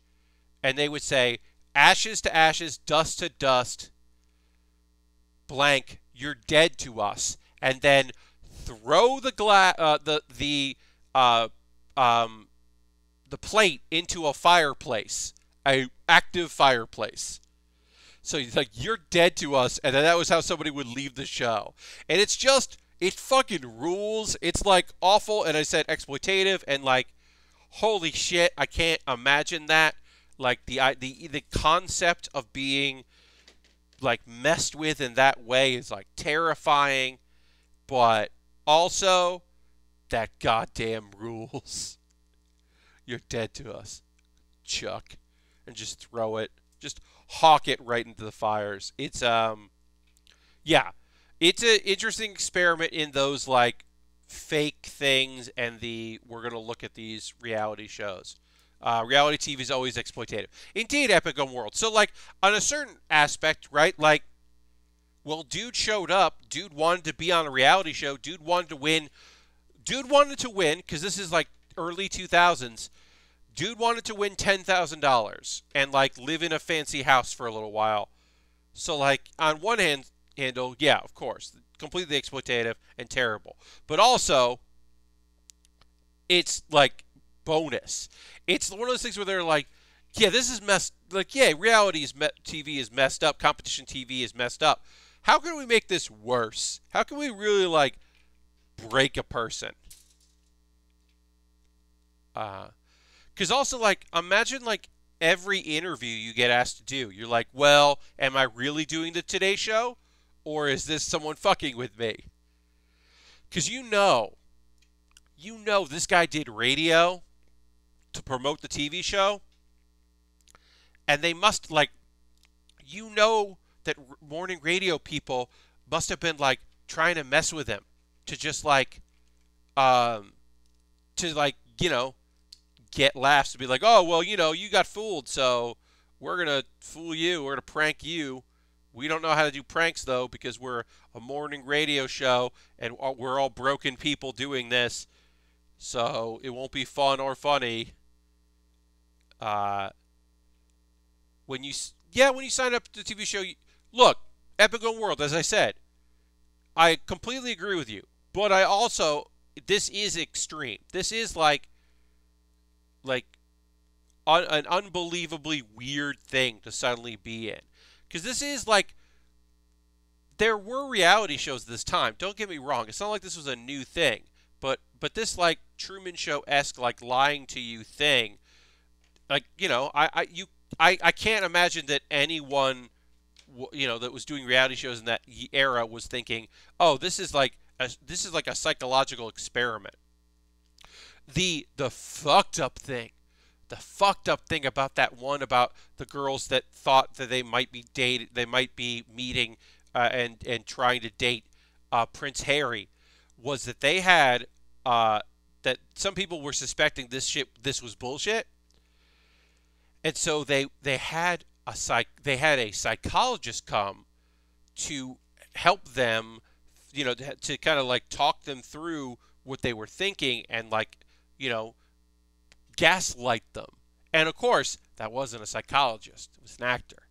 and they would say, ashes to ashes, dust to dust, blank, you're dead to us, and then throw the plate into a fireplace, a active fireplace. So he's like, you're dead to us, and then that was how somebody would leave the show. And it's just, it fucking rules. It's like awful, and I said exploitative, and like, holy shit, I can't imagine that. Like the concept of being like messed with in that way is like terrifying, but also that goddamn rules. You're dead to us, Chuck, and just throw it, just hawk it right into the fires. It's yeah, it's an interesting experiment in those like fake things, and we're gonna look at these reality shows. Reality TV is always exploitative. Indeed, Epic World. So, like, on a certain aspect, right? Like, well, dude showed up. Dude wanted to be on a reality show. Dude wanted to win. Dude wanted to win, because this is, like, early 2000s. Dude wanted to win $10,000 and, like, live in a fancy house for a little while. So, like, on one handle, yeah, of course. completely exploitative and terrible. But also, it's like bonus. It's one of those things where they're like, yeah, this is messed. Like, yeah, TV is messed up. Competition TV is messed up. How can we make this worse? How can we really like break a person? Because also, like, imagine like every interview you get asked to do, you're like, well, am I really doing the Today Show, or is this someone fucking with me? Because you know this guy did radio to promote the TV show, and they must like, that morning radio people must have been like trying to mess with him to just like, get laughs, to be like, oh, well, you got fooled, so we're going to fool you. We're going to prank you. We don't know how to do pranks, though, because we're a morning radio show, and we're all broken people doing this, so it won't be fun or funny. When you sign up to the TV show, look, Epic World, as I said, I completely agree with you, but this is extreme. This is like an unbelievably weird thing to suddenly be in. Because this is like, there were reality shows this time. Don't get me wrong. It's not like this was a new thing. But this like Truman Show-esque like lying to you thing, like, I can't imagine that anyone, that was doing reality shows in that era was thinking, oh, this is like a psychological experiment. The fucked up thing about that one about the girls that thought that they might be meeting and trying to date Prince Harry, was that they had that some people were suspecting this was bullshit, and so they had a psychologist come to help them, to kind of like talk them through what they were thinking and like, gaslight them. And of course, that wasn't a psychologist. It was an actor.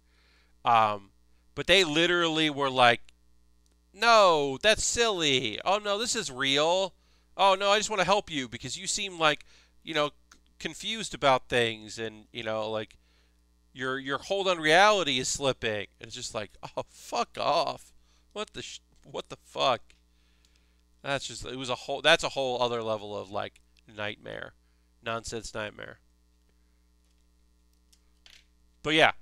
But they literally were like, no, that's silly. Oh, no, this is real. Oh, no, I just want to help you because you seem like, confused about things, and, like your hold on reality is slipping. And it's just like, oh, fuck off. What the fuck? That's a whole other level of like nightmare. Nonsense nightmare. But yeah,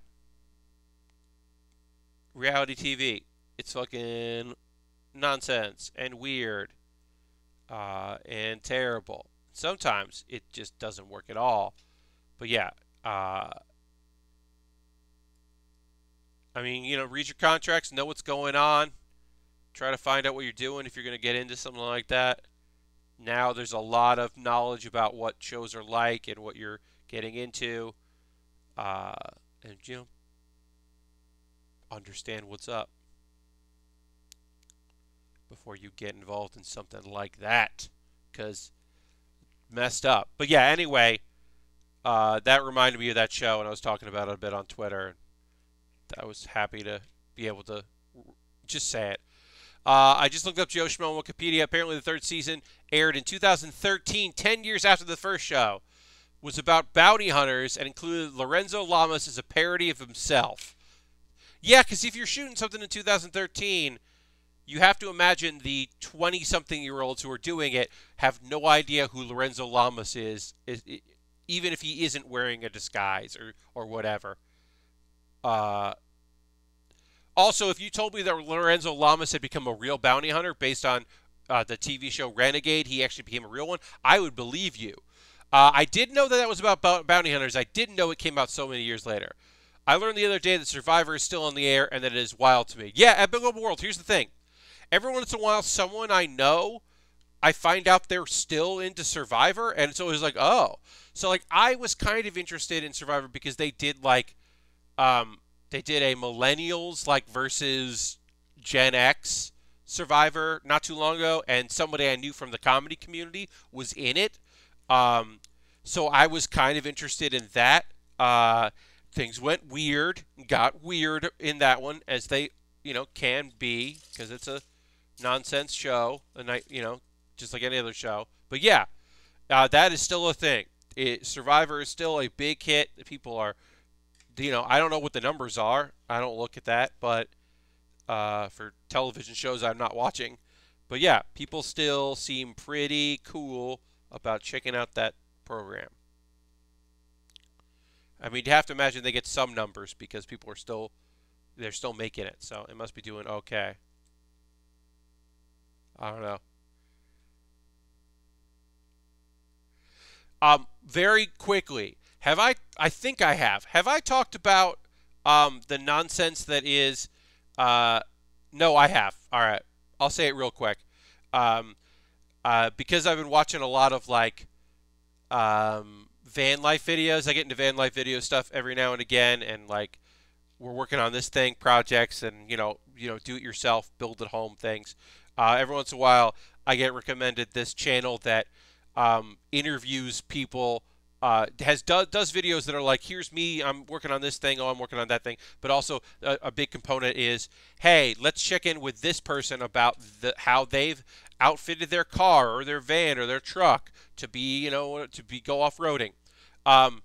reality TV, it's fucking nonsense and weird and terrible. Sometimes it just doesn't work at all. But yeah, read your contracts, know what's going on, try to find out what you're doing if you're going to get into something like that. Now there's a lot of knowledge about what shows are like and what you're getting into, and understand what's up before you get involved in something like that, because messed up. But yeah, anyway, that reminded me of that show, and I was talking about it a bit on Twitter. I was happy to be able to just say it. I just looked up Joe Schmo on Wikipedia. Apparently the third season aired in 2013, 10 years after the first show. Was about bounty hunters and included Lorenzo Lamas as a parody of himself. Yeah, because if you're shooting something in 2013, you have to imagine the 20-something-year-olds who are doing it have no idea who Lorenzo Lamas is, even if he isn't wearing a disguise or whatever. Also, if you told me that Lorenzo Lamas had become a real bounty hunter based on the TV show Renegade, he actually became a real one, I would believe you. I did know that was about bounty hunters. I didn't know it came out so many years later. I learned the other day that Survivor is still on the air, and that it is wild to me. Yeah, at Big Open World, here's the thing. Every once in a while, someone I know, I find out they're still into Survivor, and it's always like, oh. So, like, I was kind of interested in Survivor because they did, like, they did a millennials like versus Gen X Survivor not too long ago, and somebody I knew from the comedy community was in it. So I was kind of interested in that. Things got weird in that one, as they, can be, because it's a nonsense show, a night, just like any other show. But yeah, that is still a thing. Survivor is still a big hit. People are, I don't know what the numbers are. I don't look at that, but for television shows I'm not watching. But yeah, people still seem pretty cool about checking out that program. I mean, you have to imagine they get some numbers because people are they're still making it, so it must be doing okay. I don't know. Very quickly, I think I have. Have I talked about the nonsense that is? No, I have. All right, I'll say it real quick. Um, because I've been watching a lot of like van life videos. I get into van life video stuff every now and again, and like we're working on this thing, projects, and do it yourself, build at home things. Every once in a while, I get recommended this channel that interviews people. Does videos that are like, here's me, I'm working on this thing, oh, I'm working on that thing. But also a big component is, hey, let's check in with this person about how they've outfitted their car or their van or their truck to be, go off-roading. And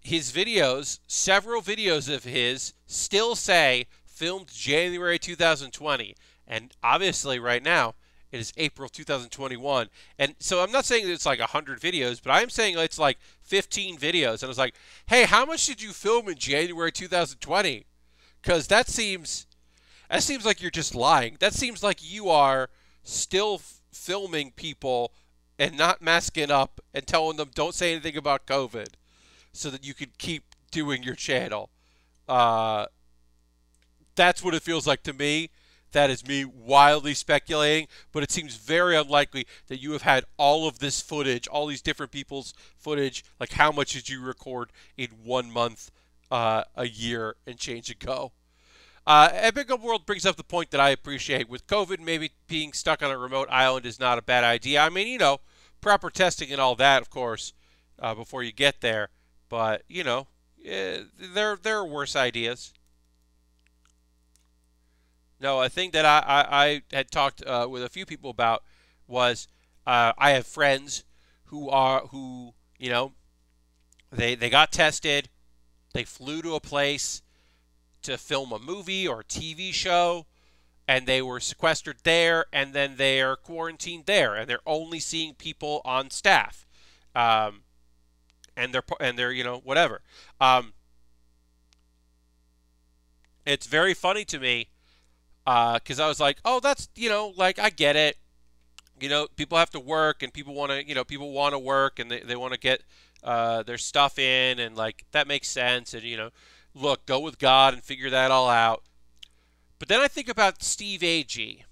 his videos, several videos of his, still say filmed January 2020. And obviously right now, it is April 2021. And so I'm not saying that it's like 100 videos, but I'm saying it's like 15 videos. And I was like, hey, how much did you film in January 2020? Because that seems like you're just lying. That seems like you are still filming people and not masking up and telling them don't say anything about COVID so that you can keep doing your channel. That's what it feels like to me. That is me wildly speculating, but it seems very unlikely that you have had all of this footage, all these different people's footage. Like, how much did you record in 1 month, a year, and change ago? Epic Open World brings up the point that I appreciate. With COVID, maybe being stuck on a remote island is not a bad idea. I mean, proper testing and all that, of course, before you get there. But, there are worse ideas. No, a thing that I had talked with a few people about was I have friends who they got tested, they flew to a place to film a movie or a TV show, and they were sequestered there, and then they are quarantined there, and they're only seeing people on staff, and they're whatever. It's very funny to me. Because I was like, oh, that's, like, I get it. People have to work, and people want to work, and they want to get their stuff in, and, like, that makes sense. And, look, go with God and figure that all out. But then I think about Steve HG.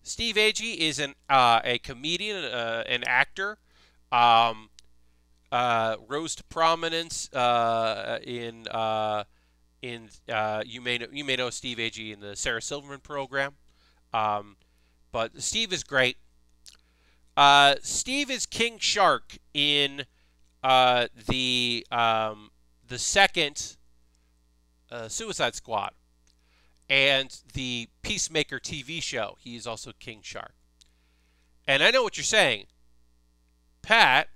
Steve HG is a comedian, an actor, rose to prominence you may know Steve HG in the Sarah Silverman program, but Steve is great. Steve is King Shark in the second Suicide Squad and the Peacemaker TV show. He is also King Shark. And I know what you're saying, Pat.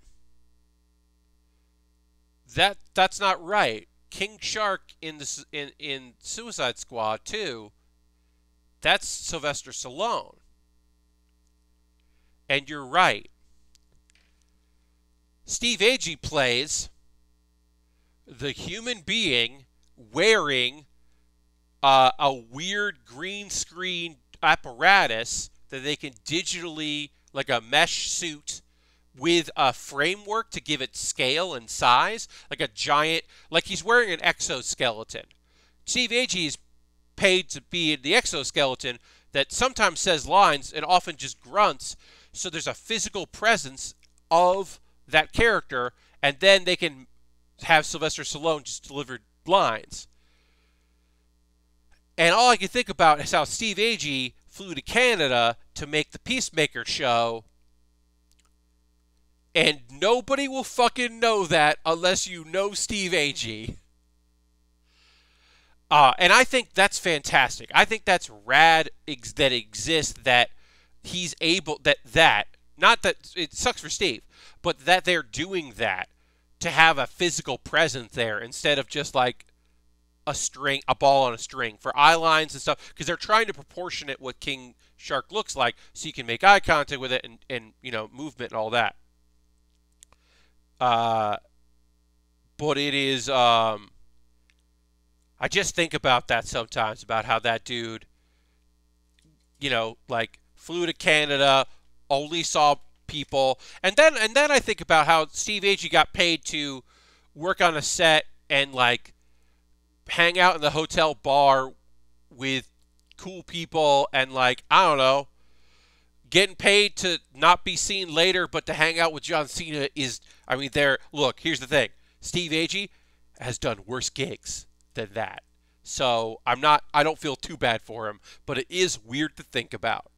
That's not right. King Shark in Suicide Squad 2, that's Sylvester Stallone. And you're right. Steve Agee plays the human being wearing a weird green screen apparatus that they can digitally, like a mesh suit, with a framework to give it scale and size, like a giant, like he's wearing an exoskeleton. Steve Agee is paid to be the exoskeleton that sometimes says lines and often just grunts, so there's a physical presence of that character, and then they can have Sylvester Stallone just deliver lines. And all I can think about is how Steve Agee flew to Canada to make the Peacemaker show, and nobody will fucking know that unless you know Steve Agee. And I think that's fantastic. I think that's rad that exists, that he's able, not that it sucks for Steve, but that they're doing that to have a physical presence there instead of just like a ball on a string for eye lines and stuff, because they're trying to proportionate what King Shark looks like so you can make eye contact with it and movement and all that. But it is, I just think about that sometimes, about how that dude, like flew to Canada, only saw people, and then I think about how Steve HG got paid to work on a set and like hang out in the hotel bar with cool people and like, I don't know, getting paid to not be seen later but to hang out with John Cena is, look, here's the thing. Steve Agee has done worse gigs than that. So I don't feel too bad for him, but it is weird to think about.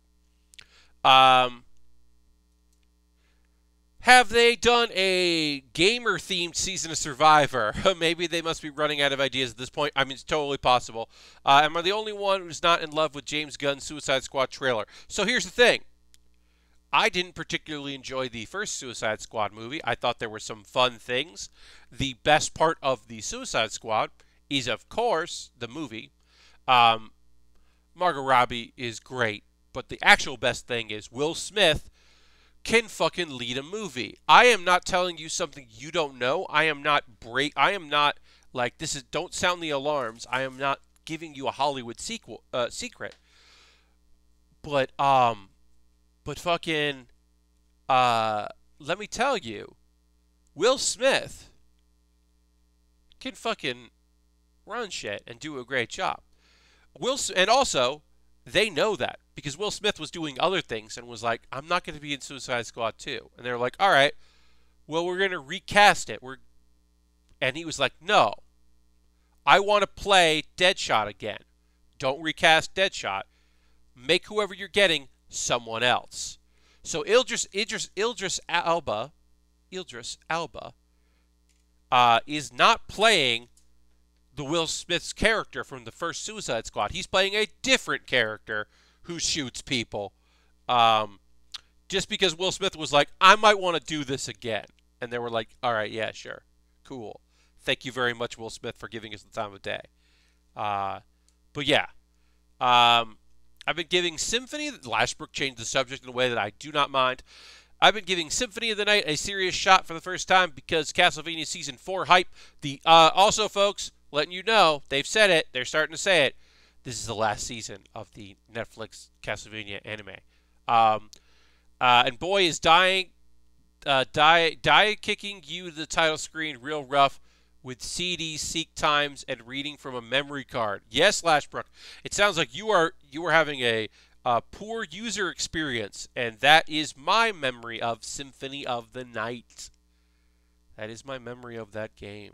Have they done a gamer-themed season of Survivor? Maybe they must be running out of ideas at this point. I mean, it's totally possible. Am I the only one who's not in love with James Gunn's Suicide Squad trailer? So here's the thing. I didn't particularly enjoy the first Suicide Squad movie. I thought there were some fun things. The best part of the Suicide Squad is, of course, the movie. Margot Robbie is great, but the actual best thing is Will Smith can fucking lead a movie. I am not telling you something you don't know. I am not like, don't sound the alarms. I am not giving you a Hollywood secret. But fucking, let me tell you, Will Smith can fucking run shit and do a great job. And also, they know that because Will Smith was doing other things and was like, I'm not going to be in Suicide Squad 2. And they're like, all right, well, we're going to recast it. And he was like, no, I want to play Deadshot again. Don't recast Deadshot. Make whoever you're getting someone else. So Idris Elba is not playing the Will Smith's character from the first Suicide Squad. He's playing a different character who shoots people. Just because Will Smith was like, I might want to do this again. And they were like, all right, yeah, sure. Cool. Thank you very much, Will Smith, for giving us the time of day. But yeah. I've been giving Symphony... Lashbrook changed the subject in a way that I do not mind. I've been giving Symphony of the Night a serious shot for the first time because Castlevania Season 4 hype. Also, folks, letting you know, they've said it. They're starting to say it. This is the last season of the Netflix Castlevania anime. And boy, is dying kicking you to the title screen real rough with CDs, seek times, and reading from a memory card. Yes, Lashbrook. It sounds like you are having a poor user experience, and that is my memory of Symphony of the Night. That is my memory of that game.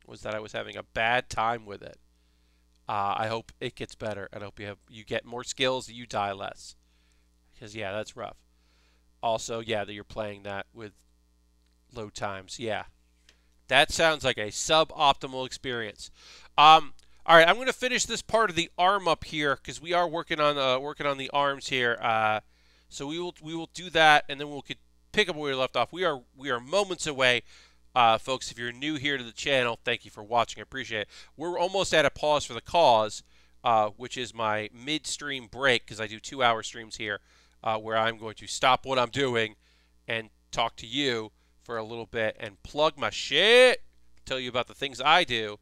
Was that I was having a bad time with it. I hope it gets better. I hope you get more skills, you die less. Because yeah, that's rough. Also, yeah, that you're playing that with load times. Yeah. That sounds like a suboptimal experience. All right, I'm going to finish this part of the arm up here because we are working on the arms here. So we will do that, and then we'll pick up where we left off. We are moments away, folks. If you're new here to the channel, thank you for watching. I appreciate it. We're almost at a pause for the cause, which is my mid-stream break because I do 2-hour streams here, where I'm going to stop what I'm doing and talk to you for a little bit and plug my shit, tell you about the things I do.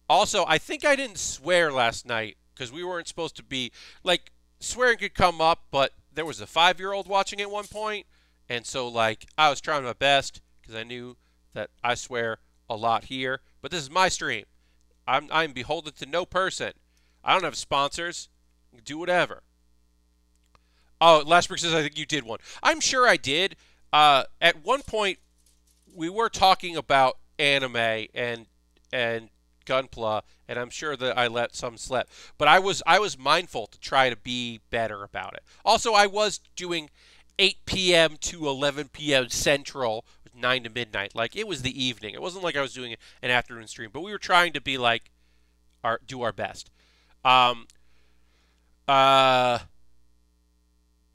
Also, I think I didn't swear last night because we weren't supposed to be, like, swearing could come up, but there was a 5-year-old watching at one point, and so, like, I was trying my best because I knew that I swear a lot here, but this is my stream. I'm beholden to no person. I don't have sponsors. I can do whatever. Oh, Lashbrook says I think you did one. I'm sure I did. At one point, we were talking about anime and Gunpla, and I'm sure that I let some slip. But I was mindful to try to be better about it. Also, I was doing 8 p.m. to 11 p.m. Central, 9 to midnight. Like, it was the evening. It wasn't like I was doing an afternoon stream. But we were trying to be, like, do our best. Um, uh,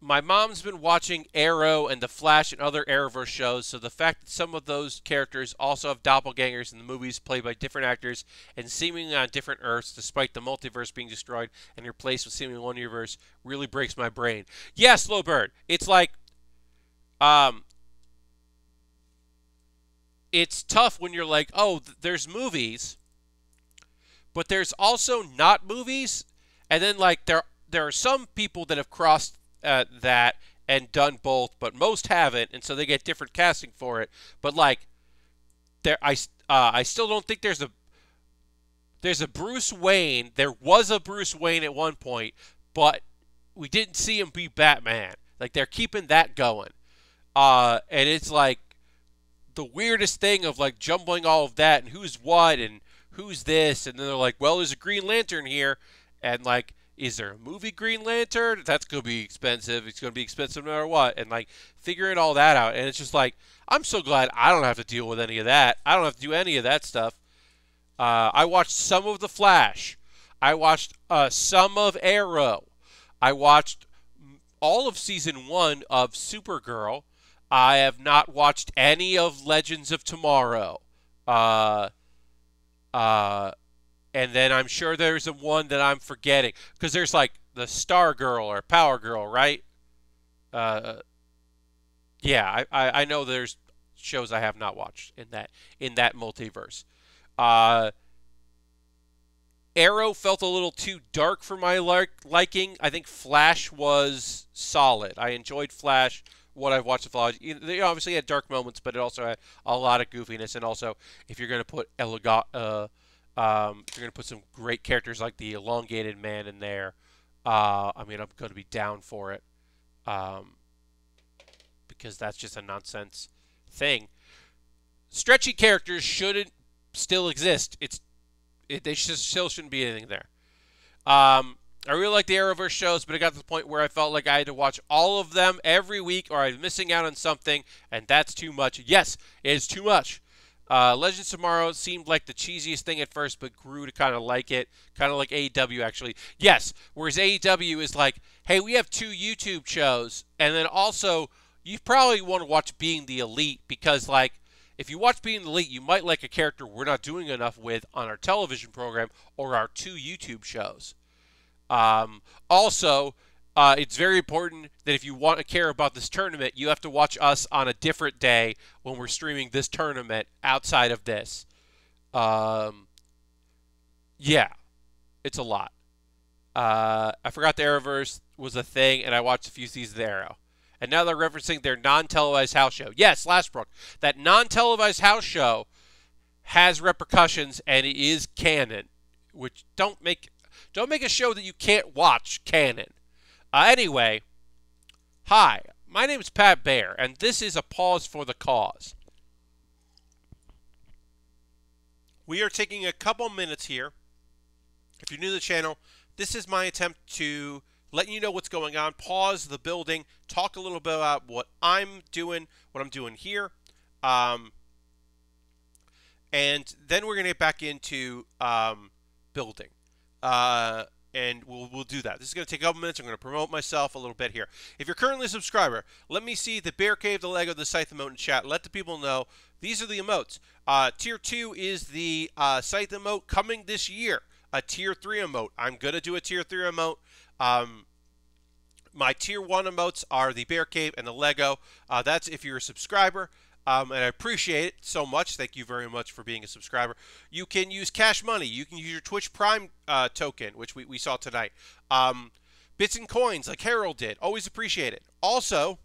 my mom's been watching Arrow and The Flash and other Arrowverse shows, so the fact that some of those characters also have doppelgangers in the movies played by different actors and seemingly on different Earths, despite the multiverse being destroyed and replaced with seemingly one universe, really breaks my brain. Yes, Slow Bird. It's like, it's tough when you're like, oh, there's movies, but there's also not movies, and then like there are some people that have crossed that and done both, but most haven't, and so they get different casting for it. But like, I still don't think there's a Bruce Wayne. There was a Bruce Wayne at one point, but we didn't see him be Batman. Like they're keeping that going, and it's like the weirdest thing of like jumbling all of that and who's what and who's this, and then they're like, well, there's a Green Lantern here, and like, is there a movie Green Lantern? That's going to be expensive. It's going to be expensive no matter what. And, like, figuring all that out. And it's just like, I'm so glad I don't have to deal with any of that. I don't have to do any of that stuff. I watched some of The Flash. I watched some of Arrow. I watched all of Season 1 of Supergirl. I have not watched any of Legends of Tomorrow. And then I'm sure there's a one that I'm forgetting. Because there's like the Star Girl or Power Girl, right? Yeah, I know there's shows I have not watched in that multiverse. Arrow felt a little too dark for my liking. I think Flash was solid. I enjoyed Flash. What I've watched of Flash, they obviously had dark moments, but it also had a lot of goofiness. And also, if you're going to put if you're going to put some great characters like the Elongated Man in there, I mean, I'm going to be down for it, because that's just a nonsense thing. Stretchy characters shouldn't still exist. They still shouldn't be anything there. I really like the Arrowverse shows, but it got to the point where I felt like I had to watch all of them every week, or I was missing out on something, and that's too much. Yes, it is too much. Legends of Tomorrow seemed like the cheesiest thing at first, but grew to kind of like it. Kind of like AEW, actually. Yes, whereas AEW is like, hey, we have 2 YouTube shows, and then also, you probably want to watch Being the Elite, because, like, if you watch Being the Elite, you might like a character we're not doing enough with on our television program or our 2 YouTube shows. Also, it's very important that if you want to care about this tournament, you have to watch us on a different day when we're streaming this tournament outside of this. Yeah, it's a lot. I forgot the Arrowverse was a thing, and I watched a few seasons of Arrow. And now they're referencing their non-televised house show. Yes, Lashbrook. That non-televised house show has repercussions, and it is canon. Which don't make a show that you can't watch canon. Anyway, hi, my name is Pat Baer, and this is a Pause for the Cause. We are taking a couple minutes here. If you're new to the channel, this is my attempt to let you know what's going on, pause the building, talk a little bit about what I'm doing here, and then we're going to get back into building. And we'll do that. This is going to take a couple minutes. I'm going to promote myself a little bit here. If you're currently a subscriber, let me see the Bear Cave, the Lego, the Scythe emote in chat. Let the people know these are the emotes. Tier 2 is the Scythe emote coming this year. A Tier 3 emote. I'm going to do a Tier 3 emote. My Tier 1 emotes are the Bear Cave and the Lego. That's if you're a subscriber. And I appreciate it so much. Thank you very much for being a subscriber. You can use Cash Money. You can use your Twitch Prime token, which we saw tonight. Bits and coins, like Harold did. Always appreciate it. Also,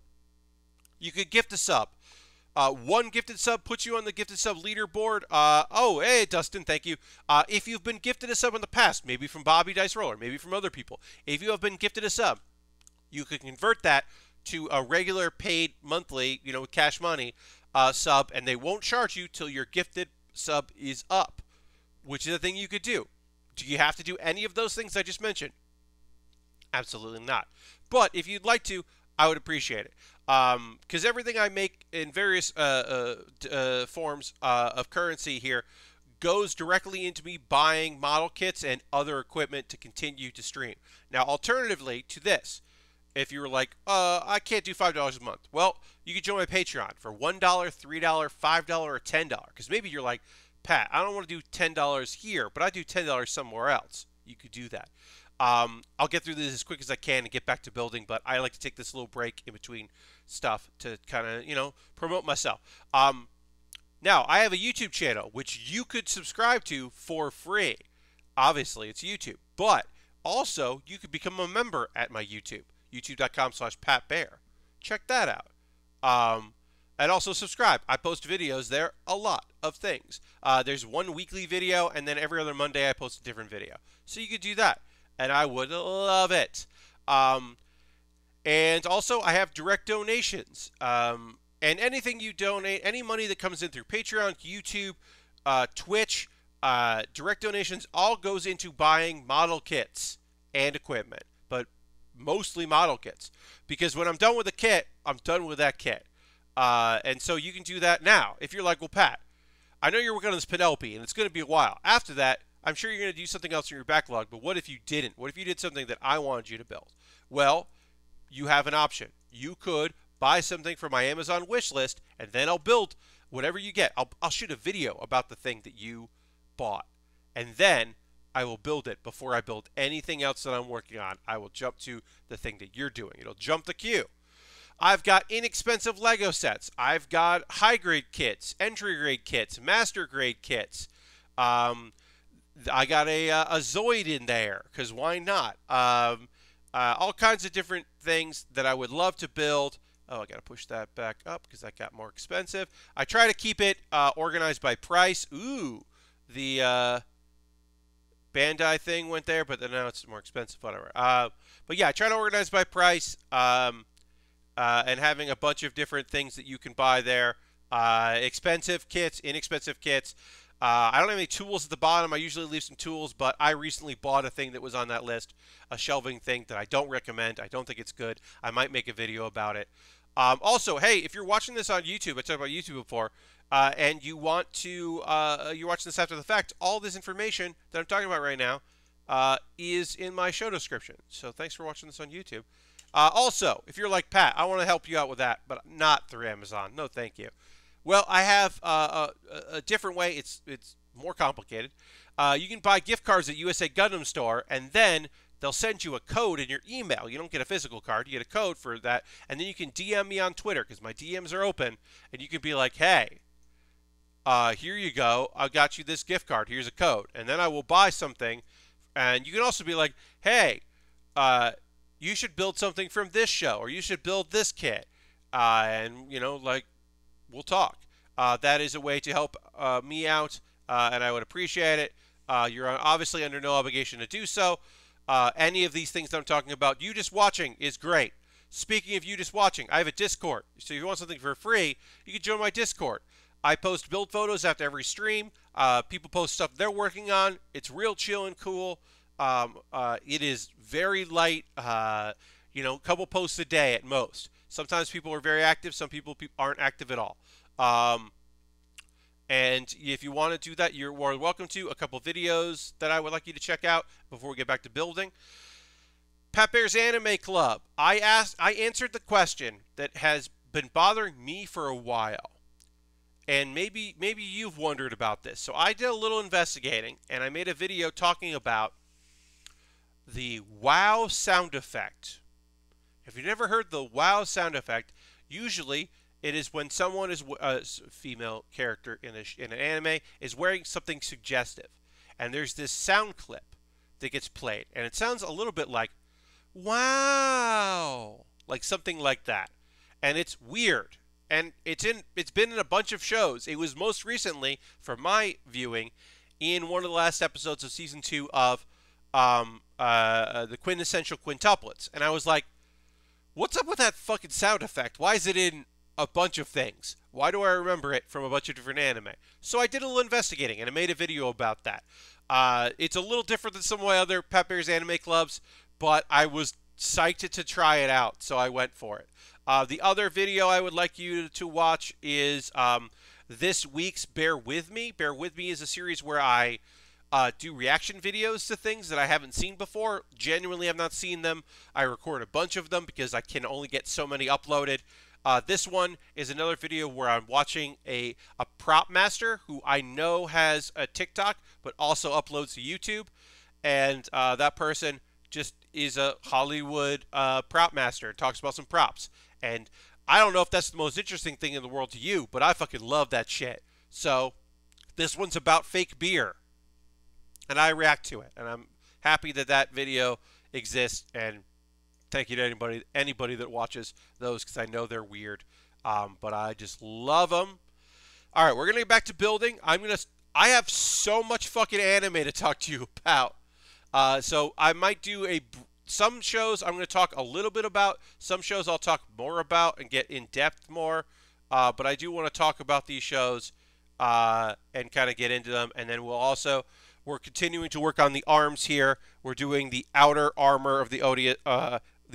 you could gift a sub. One gifted sub puts you on the gifted sub leaderboard. Oh, hey, Dustin, thank you. If you've been gifted a sub in the past, maybe from Bobby Dice Roller, maybe from other people, if you have been gifted a sub, you could convert that to a regular paid monthly, with Cash Money, sub, and they won't charge you till your gifted sub is up, which is a thing you could do. Do you have to do any of those things I just mentioned? Absolutely not. But if you'd like to, I would appreciate it. Because everything I make in various forms of currency here goes directly into me buying model kits and other equipment to continue to stream. Now, alternatively to this, if you were like, I can't do $5 a month, well, you could join my Patreon for $1, $3, $5, or $10. Because maybe you're like, Pat, I don't want to do $10 here, but I do $10 somewhere else. You could do that. I'll get through this as quick as I can and get back to building, but I like to take this little break in between stuff to kind of, promote myself. Now, I have a YouTube channel, which you could subscribe to for free. Obviously, it's YouTube. But also, you could become a member at my YouTube, youtube.com/PatBear. Check that out. And also subscribe. I post videos there, a lot of things. There's one weekly video, and then every other Monday I post a different video. So you could do that, and I would love it. And also, I have direct donations. And anything you donate, any money that comes in through Patreon, YouTube, Twitch, direct donations, all goes into buying model kits and equipment, but mostly model kits. Because when I'm done with a kit, I'm done with that kit. And so you can do that now. If you're like, well, Pat, I know you're working on this Penelope, and it's going to be a while. After that, I'm sure you're going to do something else in your backlog, but what if you didn't? What if you did something that I wanted you to build? Well, you have an option. You could buy something from my Amazon wish list, and then I'll build whatever you get. I'll shoot a video about the thing that you bought, and then I will build it before I build anything else that I'm working on. I will jump to the thing that you're doing. It'll jump the queue. I've got inexpensive Lego sets. I've got high-grade kits, entry-grade kits, master-grade kits. I got a Zoid in there, because why not? All kinds of different things that I would love to build. Oh, I got to push that back up because that got more expensive. I try to keep it organized by price. Ooh, the Bandai thing went there, but then now it's more expensive, whatever. But yeah, I try to organize by price and having a bunch of different things that you can buy there. Expensive kits, inexpensive kits. I don't have any tools at the bottom. I usually leave some tools, but I recently bought a thing that was on that list, a shelving thing that I don't recommend. I don't think it's good. I might make a video about it. Also, hey, if you're watching this on YouTube, I talked about YouTube before, and you want to, you're watching this after the fact, all this information that I'm talking about right now is in my show description. So thanks for watching this on YouTube. Also, if you're like, Pat, I want to help you out with that, but not through Amazon. No, thank you. Well, I have a different way. It's more complicated. You can buy gift cards at USA Gundam Store, and then they'll send you a code in your email. You don't get a physical card. You get a code for that, and then you can DM me on Twitter because my DMs are open, and you can be like, hey, here you go. I got you this gift card. Here's a code. And then I will buy something, and you can also be like, hey, you should build something from this show, or you should build this kit, and, like, we'll talk. That is a way to help me out, and I would appreciate it. You're obviously under no obligation to do so. Any of these things that I'm talking about, you just watching is great. Speaking of you just watching, I have a Discord. So if you want something for free, you can join my Discord. I post build photos after every stream. People post stuff they're working on. It's real chill and cool. It is very light, a couple posts a day at most. Sometimes people are very active. Some people aren't active at all. And if you want to do that, you're more welcome to. A couple videos that I would like you to check out before we get back to building. Pat Bear's Anime Club. I answered the question that has been bothering me for a while. And maybe you've wondered about this. So I did a little investigating, and I made a video talking about the wow sound effect. If you've never heard the wow sound effect, usually it is when someone is a female character in an anime is wearing something suggestive, and there's this sound clip that gets played, and it sounds a little bit like wow, like something like that, and it's weird, and it's been in a bunch of shows. It was most recently, for my viewing, in one of the last episodes of season 2 of the Quintessential Quintuplets, and I was like, what's up with that fucking sound effect? Why is it in a bunch of things? Why do I remember it from a bunch of different anime? So I did a little investigating, and I made a video about that. It's a little different than some of my other Pat Bear's Anime Clubs, but I was psyched to try it out, so I went for it. The other video I would like you to watch is this week's Bear With Me. Bear With Me is a series where I do reaction videos to things that I haven't seen before. Genuinely, I've not seen them. I record a bunch of them because I can only get so many uploaded. This one is another video where I'm watching a prop master who I know has a TikTok, but also uploads to YouTube. And that person just is a Hollywood prop master, talks about some props. And I don't know if that's the most interesting thing in the world to you, but I fucking love that shit. So this one's about fake beer, and I react to it. And I'm happy that that video exists. And thank you to anybody that watches those, because I know they're weird, but I just love them. All right, we're gonna get back to building. I have so much fucking anime to talk to you about. So I might do some shows I'm going to talk a little bit about. Some shows I'll talk more about and get in depth more. But I do want to talk about these shows and kind of get into them. And then we're continuing to work on the arms here. We're doing the outer armor of the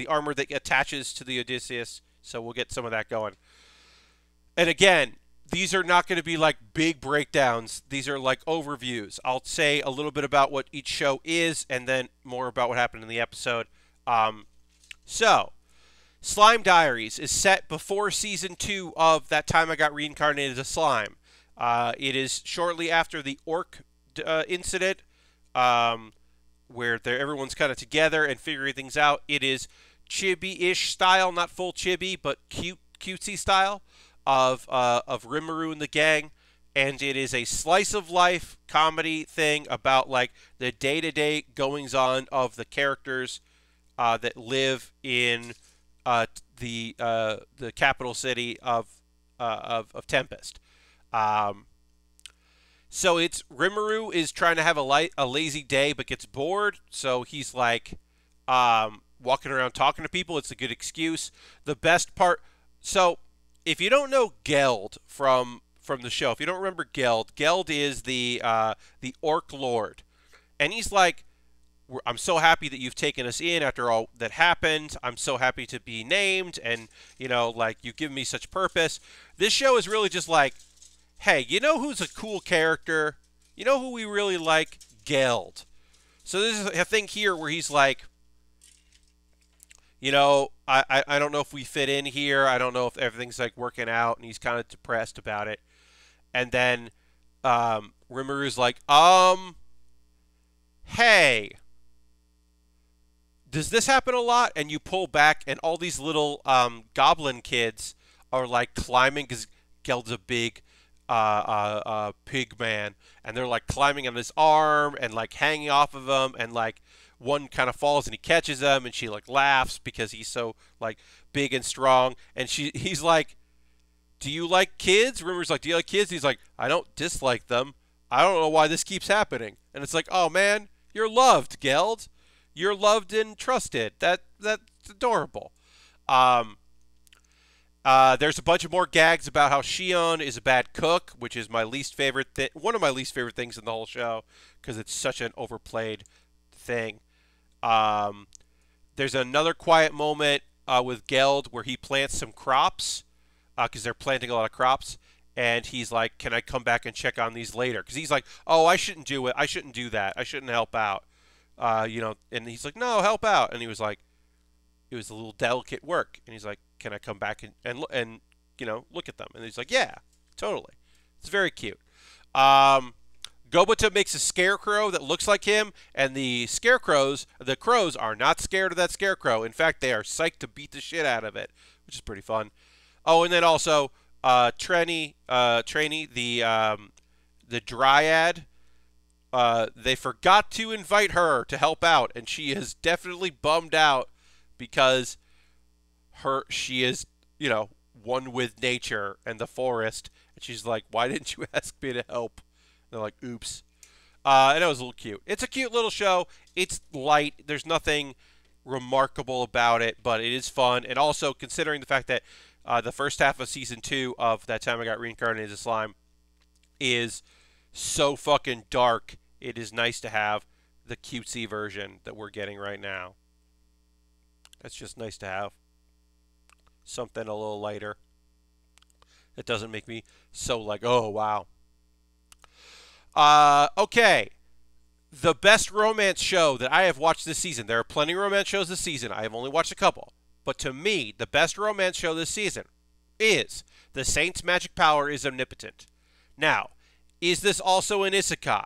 armor that attaches to the Odysseus. So we'll get some of that going. And again, these are not going to be like big breakdowns. These are like overviews. I'll say a little bit about what each show is and then more about what happened in the episode. So, Slime Diaries is set before Season 2 of That Time I Got Reincarnated as Slime. It is shortly after the orc incident where everyone's kind of together and figuring things out. It is chibi-ish style, not full chibi, but cutesy style of Rimuru and the gang, and it is a slice of life comedy thing about like the day-to-day goings on of the characters that live in the capital city of Tempest. So it's Rimuru is trying to have a lazy day but gets bored, so he's like walking around talking to people. It's a good excuse. The best part, so if you don't know Geld from the show, if you don't remember Geld is the Orc Lord, and he's like, "I'm so happy that you've taken us in after all that happened. I'm so happy to be named, and like you've given me such purpose." This show is really just like, "Hey, you know who's a cool character? You know who we really like? Geld." So there's a thing here where he's like, I don't know if we fit in here. I don't know if everything's like working out, and he's kind of depressed about it. And then Rimuru's like, hey, does this happen a lot? And you pull back, and all these little goblin kids are like climbing, because Geld's a big pig man, and they're like climbing on his arm and like hanging off of him, and like one kind of falls and he catches them, and she like laughs because he's so like big and strong, and he's like, "Do you like kids?" Rimuru's like, "Do you like kids?" He's like, "I don't dislike them. I don't know why this keeps happening." And it's like, "Oh man, you're loved, Geld. You're loved and trusted. That's adorable." There's a bunch of more gags about how Shion is a bad cook, which is my least favorite one of my least favorite things in the whole show, because it's such an overplayed thing. There's another quiet moment with Geld where he plants some crops, because they're planting a lot of crops, and he's like, "Can I come back and check on these later?" Because he's like, "Oh, I shouldn't do it. I shouldn't do that. I shouldn't help out." And he's like, "No, help out." And he was like, "It was a little delicate work." And he's like, "Can I come back and look at them?" And he's like, "Yeah, totally." It's very cute. Gobata makes a scarecrow that looks like him, and the crows are not scared of that scarecrow. In fact, they are psyched to beat the shit out of it, which is pretty fun. Oh, and then also Trainee, the dryad. They forgot to invite her to help out, and she is definitely bummed out because she is one with nature and the forest, and she's like, "Why didn't you ask me to help?" And they're like, "Oops." And it was a little cute. It's a cute little show. It's light. There's nothing remarkable about it, but it is fun. And also, considering the fact that the first half of Season 2 of That Time I Got Reincarnated as Slime is so fucking dark, it is nice to have the cutesy version that we're getting right now. That's just nice to have. Something a little lighter. It doesn't make me so like, oh, wow. Okay. The best romance show that I have watched this season. There are plenty of romance shows this season. I have only watched a couple. But to me, the best romance show this season is The Saint's Magic Power is Omnipotent. Now, is this also an isekai?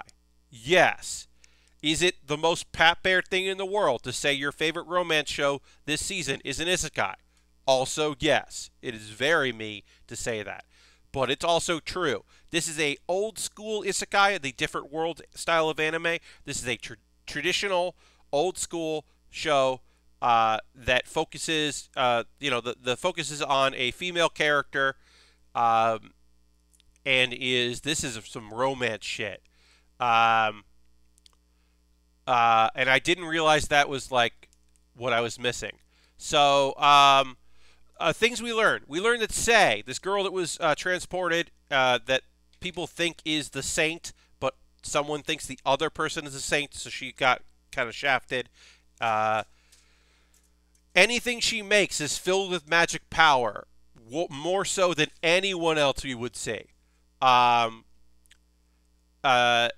Yes. Is it the most Pat Bear thing in the world to say your favorite romance show this season is an isekai? Also, yes. It is very me to say that. But it's also true. This is a old school isekai, the different world style of anime. This is a traditional old school show that focuses, the focus is on a female character, and this is some romance shit. And I didn't realize that was like what I was missing. So, things we learned. We learned that Sei, this girl that was transported, that people think is the saint, but someone thinks the other person is the saint, so she got kind of shafted. Anything she makes is filled with magic power, more so than anyone else we would see. And to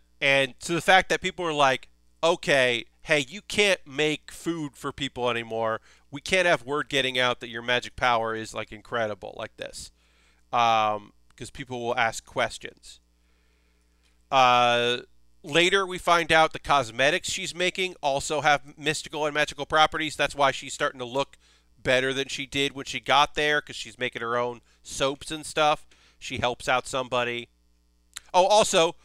the fact that people are like, okay, hey, you can't make food for people anymore. We can't have word getting out that your magic power is like incredible like this, because people will ask questions. Later, we find out the cosmetics she's making also have mystical and magical properties. That's why she's starting to look better than she did when she got there, because she's making her own soaps and stuff. She helps out somebody. Oh, also,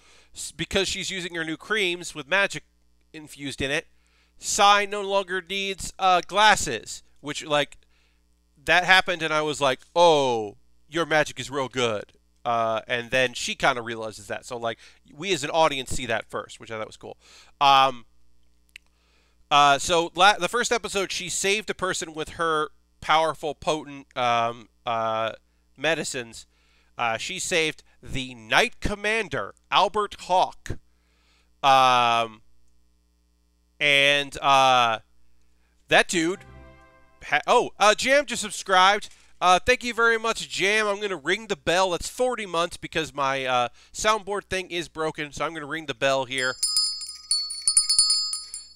because she's using her new creams with magic infused in it, Sai no longer needs glasses, which, like, that happened, and I was like, oh, your magic is real good. And then she kind of realizes that. So, like, we as an audience see that first, which I thought was cool. The first episode, she saved a person with her powerful, potent medicines. She saved the Knight Commander, Albert Hawk. That dude... Jam just subscribed. Thank you very much, Jam. I'm going to ring the bell. That's 40 months because my soundboard thing is broken, so I'm going to ring the bell here.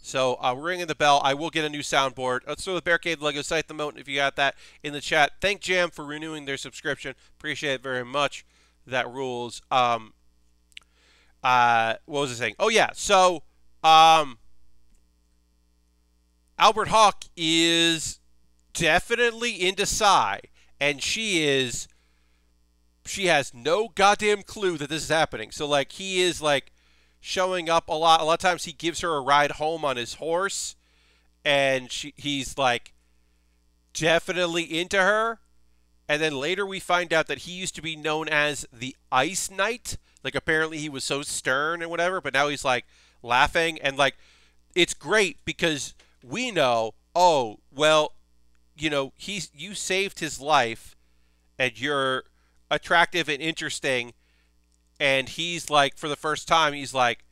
So we're ringing the bell. I will get a new soundboard. Let's throw the Barricade Lego site the moat if you got that in the chat. Thank Jam for renewing their subscription. Appreciate it very much. That rules. What was I saying? Oh, yeah. So, Albert Hawk is definitely into Sai, and she has no goddamn clue that this is happening. So, like, he is, like, showing up a lot. A lot of times he gives her a ride home on his horse, and he's, like, definitely into her. And then later we find out that he used to be known as the Ice Knight. Like, apparently he was so stern and whatever, but now he's, like, laughing. And, like, it's great because we know, oh, well, you know, you saved his life, and you're attractive and interesting, and he's like, for the first time, he's like,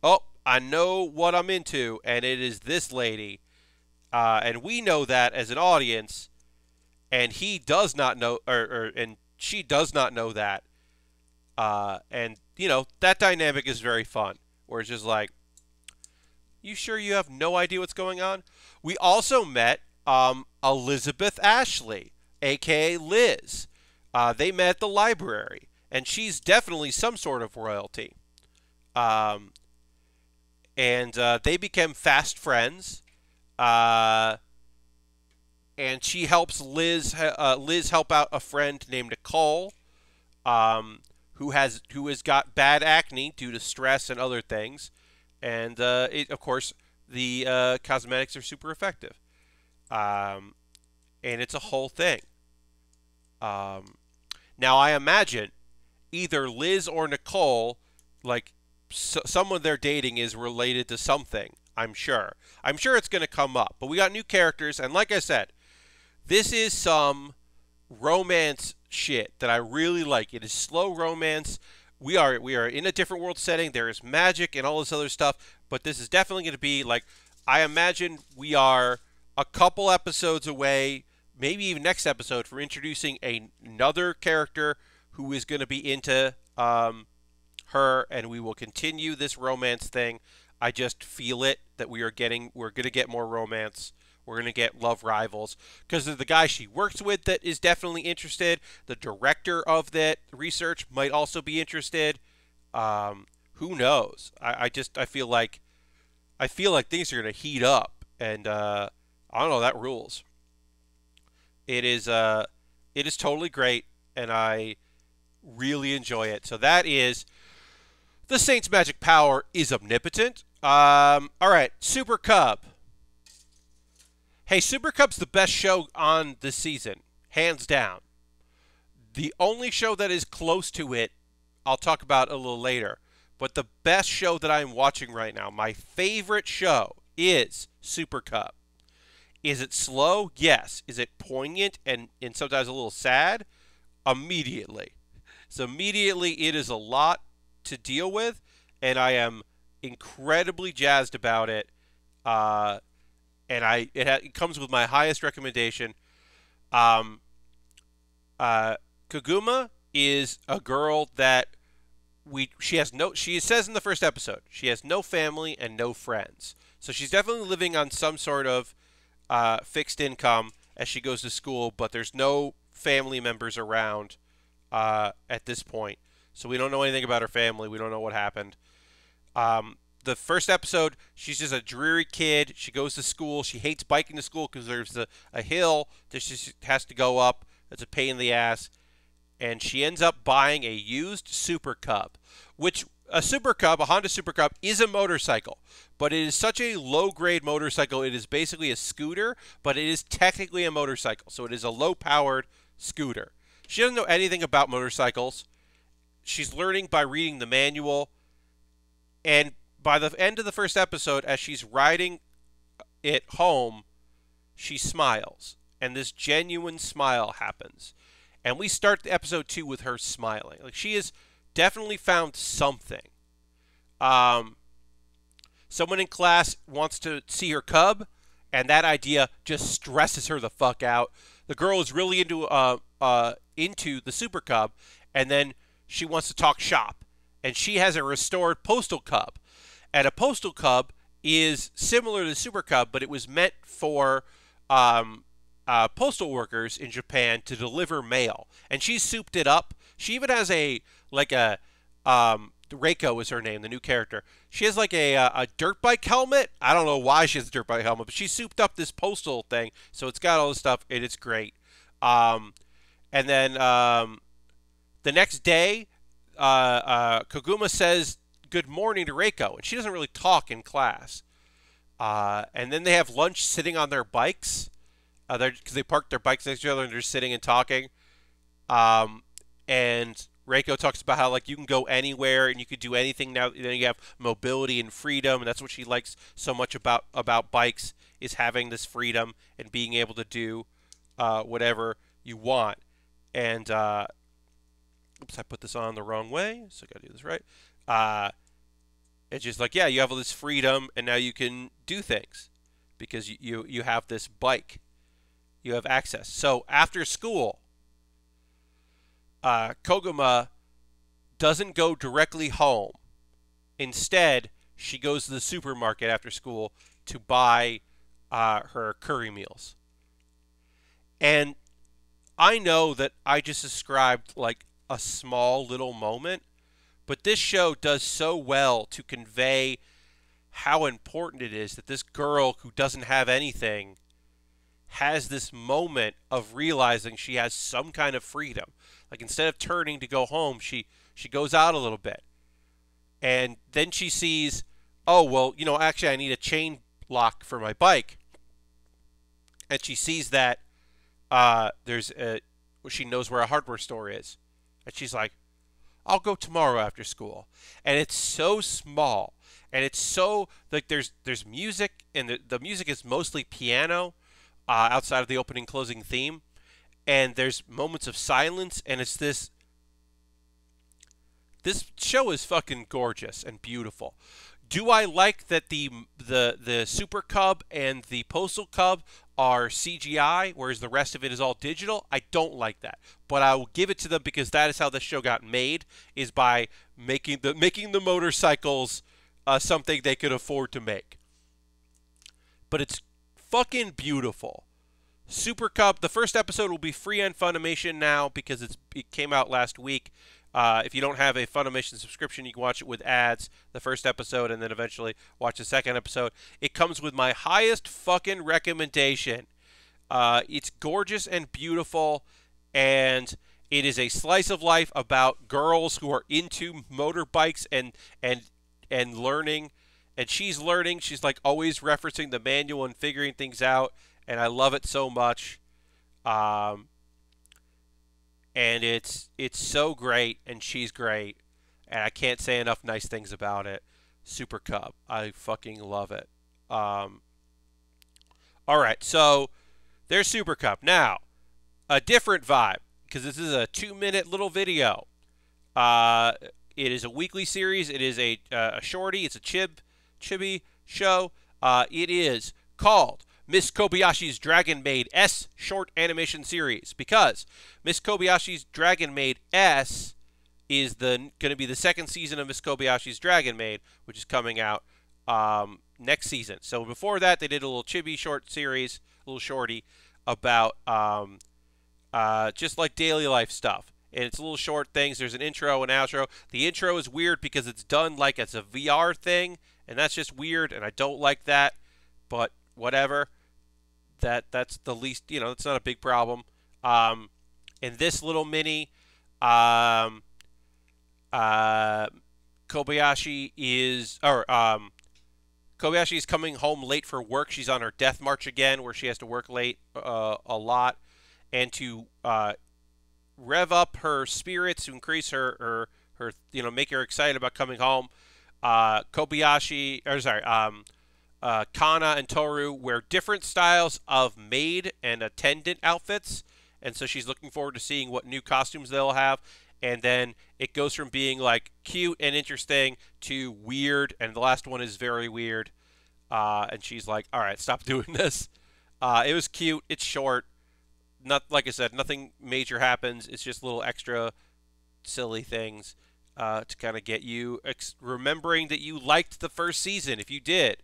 oh, I know what I'm into, and it is this lady, and we know that as an audience, and he does not know, and she does not know that, and, you know, that dynamic is very fun, where it's just like, you sure you have no idea what's going on? We also met Elizabeth Ashley, a.k.a. Liz. They met at the library, and she's definitely some sort of royalty. And they became fast friends. And she helps Liz help out a friend named Nicole, who has got bad acne due to stress and other things. And of course, the cosmetics are super effective. And it's a whole thing. Now, I imagine either Liz or Nicole, like, someone they're dating is related to something, I'm sure. I'm sure it's going to come up. But we got new characters, and like I said, this is some romance shit that I really like. It is slow romance. We are in a different world setting. There is magic and all this other stuff, but this is definitely going to be, like, I imagine we are a couple episodes away, maybe even next episode, from introducing another character who is going to be into her, and we will continue this romance thing. I just feel it that we're going to get more romance. We're going to get love rivals because of the guy she works with that is definitely interested. The director of that research might also be interested. Who knows? I feel like things are going to heat up, and I don't know. That rules. It is totally great, and I really enjoy it. So that is the Saint's magic power is omnipotent. All right, Super Cub. Hey, Super Cub's the best show on this season, hands down. The only show that is close to it, I'll talk about a little later. But the best show that I'm watching right now, my favorite show, is Super Cub. Is it slow? Yes. Is it poignant and sometimes a little sad? Immediately. So immediately it is a lot to deal with, and I am incredibly jazzed about it. And it comes with my highest recommendation. Kaguma is a girl that she says in the first episode, she has no family and no friends. So she's definitely living on some sort of fixed income as she goes to school, but there's no family members around at this point. So we don't know anything about her family. We don't know what happened. The first episode, she's just a dreary kid. She goes to school. She hates biking to school because there's a hill that she has to go up. It's a pain in the ass. And she ends up buying a used Super Cub, which a Honda Super Cub, is a motorcycle. But it is such a low-grade motorcycle. It is basically a scooter, but it is technically a motorcycle. So it is a low-powered scooter. She doesn't know anything about motorcycles. She's learning by reading the manual. And by the end of the first episode, as she's riding it home, she smiles. And this genuine smile happens. And we start the episode 2 with her smiling. Like, she has definitely found something. Someone in class wants to see her cub, and that idea just stresses her the fuck out. The girl is really into the Super Cub, and then she wants to talk shop. And she has a restored Postal Cub. And a Postal Cub is similar to the Super Cub, but it was meant for postal workers in Japan to deliver mail. And she's souped it up. She even has Reiko is her name, the new character. She has a dirt bike helmet. I don't know why she has a dirt bike helmet, but she souped up this postal thing, so it's got all this stuff, and it's great. And then the next day, Kaguma says good morning to Reiko, and she doesn't really talk in class. And then they have lunch sitting on their bikes, because they parked their bikes next to each other and they're sitting and talking. And Reiko talks about how you can go anywhere and you could do anything now. Then you have mobility and freedom, and that's what she likes so much about bikes, is having this freedom and being able to do whatever you want. And oops, I put this on the wrong way, so I gotta do this right. It's just yeah, you have all this freedom, and now you can do things because you have this bike. You have access. So after school, Koguma doesn't go directly home. Instead, she goes to the supermarket after school to buy her curry meals. And I know that I just described a small little moment, but this show does so well to convey how important it is that this girl who doesn't have anything has this moment of realizing she has some kind of freedom. Instead of turning to go home, she goes out a little bit. And then she sees, oh, well, actually I need a chain lock for my bike. And she sees that she knows where a hardware store is. And she's like, I'll go tomorrow after school. And it's so small. And it's so, there's music, and the music is mostly piano outside of the opening closing theme. And there's moments of silence, and it's this show is fucking gorgeous and beautiful. Do I like that the Super Cub and the Postal Cub are CGI, whereas the rest of it is all digital? I don't like that, but I will give it to them because that is how this show got made, is by making the motorcycles something they could afford to make. But it's fucking beautiful. Super Cub, the first episode will be free on Funimation now because it came out last week. If you don't have a Funimation subscription, you can watch it with ads, the first episode, and then eventually watch the second episode. It comes with my highest fucking recommendation. It's gorgeous and beautiful, and it is a slice of life about girls who are into motorbikes and learning. And she's learning. She's like always referencing the manual and figuring things out, and I love it so much. And it's so great, and she's great, and I can't say enough nice things about it. Super Cub, I fucking love it. All right, so there's Super Cub. Now, a different vibe, because this is a 2-minute little video. It is a weekly series. It is a shorty. It's a chibi show. It is called Miss Kobayashi's Dragon Maid S short animation series, because Miss Kobayashi's Dragon Maid S is going to be the second season of Miss Kobayashi's Dragon Maid, which is coming out next season. So before that, they did a little chibi short series, a little shorty, about just like daily life stuff. And it's little short things. There's an intro and outro. The intro is weird because it's done like it's a VR thing, and that's just weird, and I don't like that, but whatever. That's the least, it's not a big problem. In this little mini, Kobayashi is coming home late for work. She's on her death march again, where she has to work late a lot, and to rev up her spirits, to increase her make her excited about coming home. Kana and Toru wear different styles of maid and attendant outfits, and so she's looking forward to seeing what new costumes they'll have. And then it goes from being like cute and interesting to weird, and the last one is very weird. And she's like, "All right, stop doing this." It was cute. It's short. Not like I said, nothing major happens. It's just little extra silly things to kind of get you remembering that you liked the first season, if you did.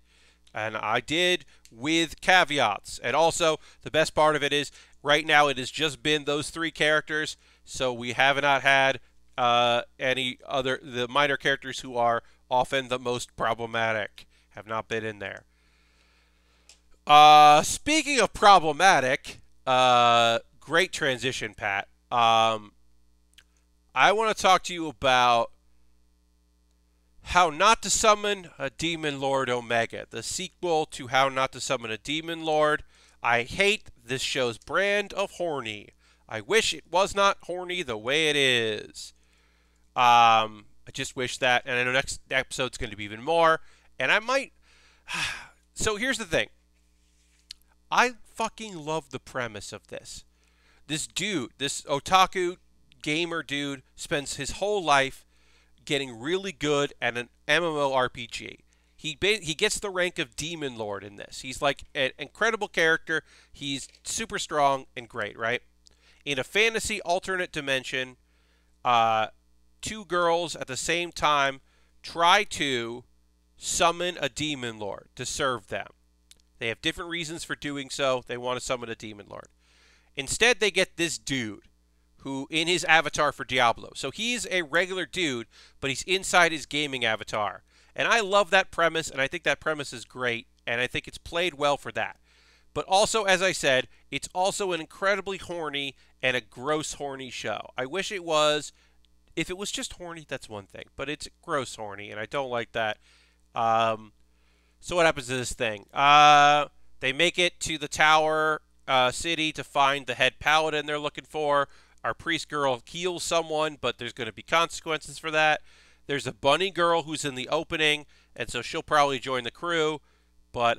And I did, with caveats. And also, the best part of it is, right now it has just been those 3 characters, so we have not had any other, the minor characters who are often the most problematic have not been in there. Speaking of problematic, great transition, Pat. I want to talk to you about How Not to Summon a Demon Lord Omega, the sequel to How Not to Summon a Demon Lord. I hate this show's brand of horny. I wish it was not horny the way it is. I just wish that, and I know next episode's going to be even more, and I might... So here's the thing. I fucking love the premise of this. This dude, this otaku gamer dude, spends his whole life getting really good at an MMORPG. He gets the rank of Demon Lord in this. He's like an incredible character. He's super strong and great, right? In a fantasy alternate dimension, 2 girls at the same time try to summon a Demon Lord to serve them. They have different reasons for doing so. They want to summon a Demon Lord. Instead, they get this dude who in his avatar for Diablo. So he's a regular dude, but he's inside his gaming avatar. And I love that premise, and I think that premise is great, and I think it's played well for that. But also, as I said, it's also an incredibly horny and a gross horny show. I wish it was, if it was just horny, that's one thing, but it's gross horny, and I don't like that. So what happens to this thing? They make it to the tower city to find the head paladin they're looking for. Our priest girl heals someone, but there's going to be consequences for that. There's a bunny girl who's in the opening, and so she'll probably join the crew. But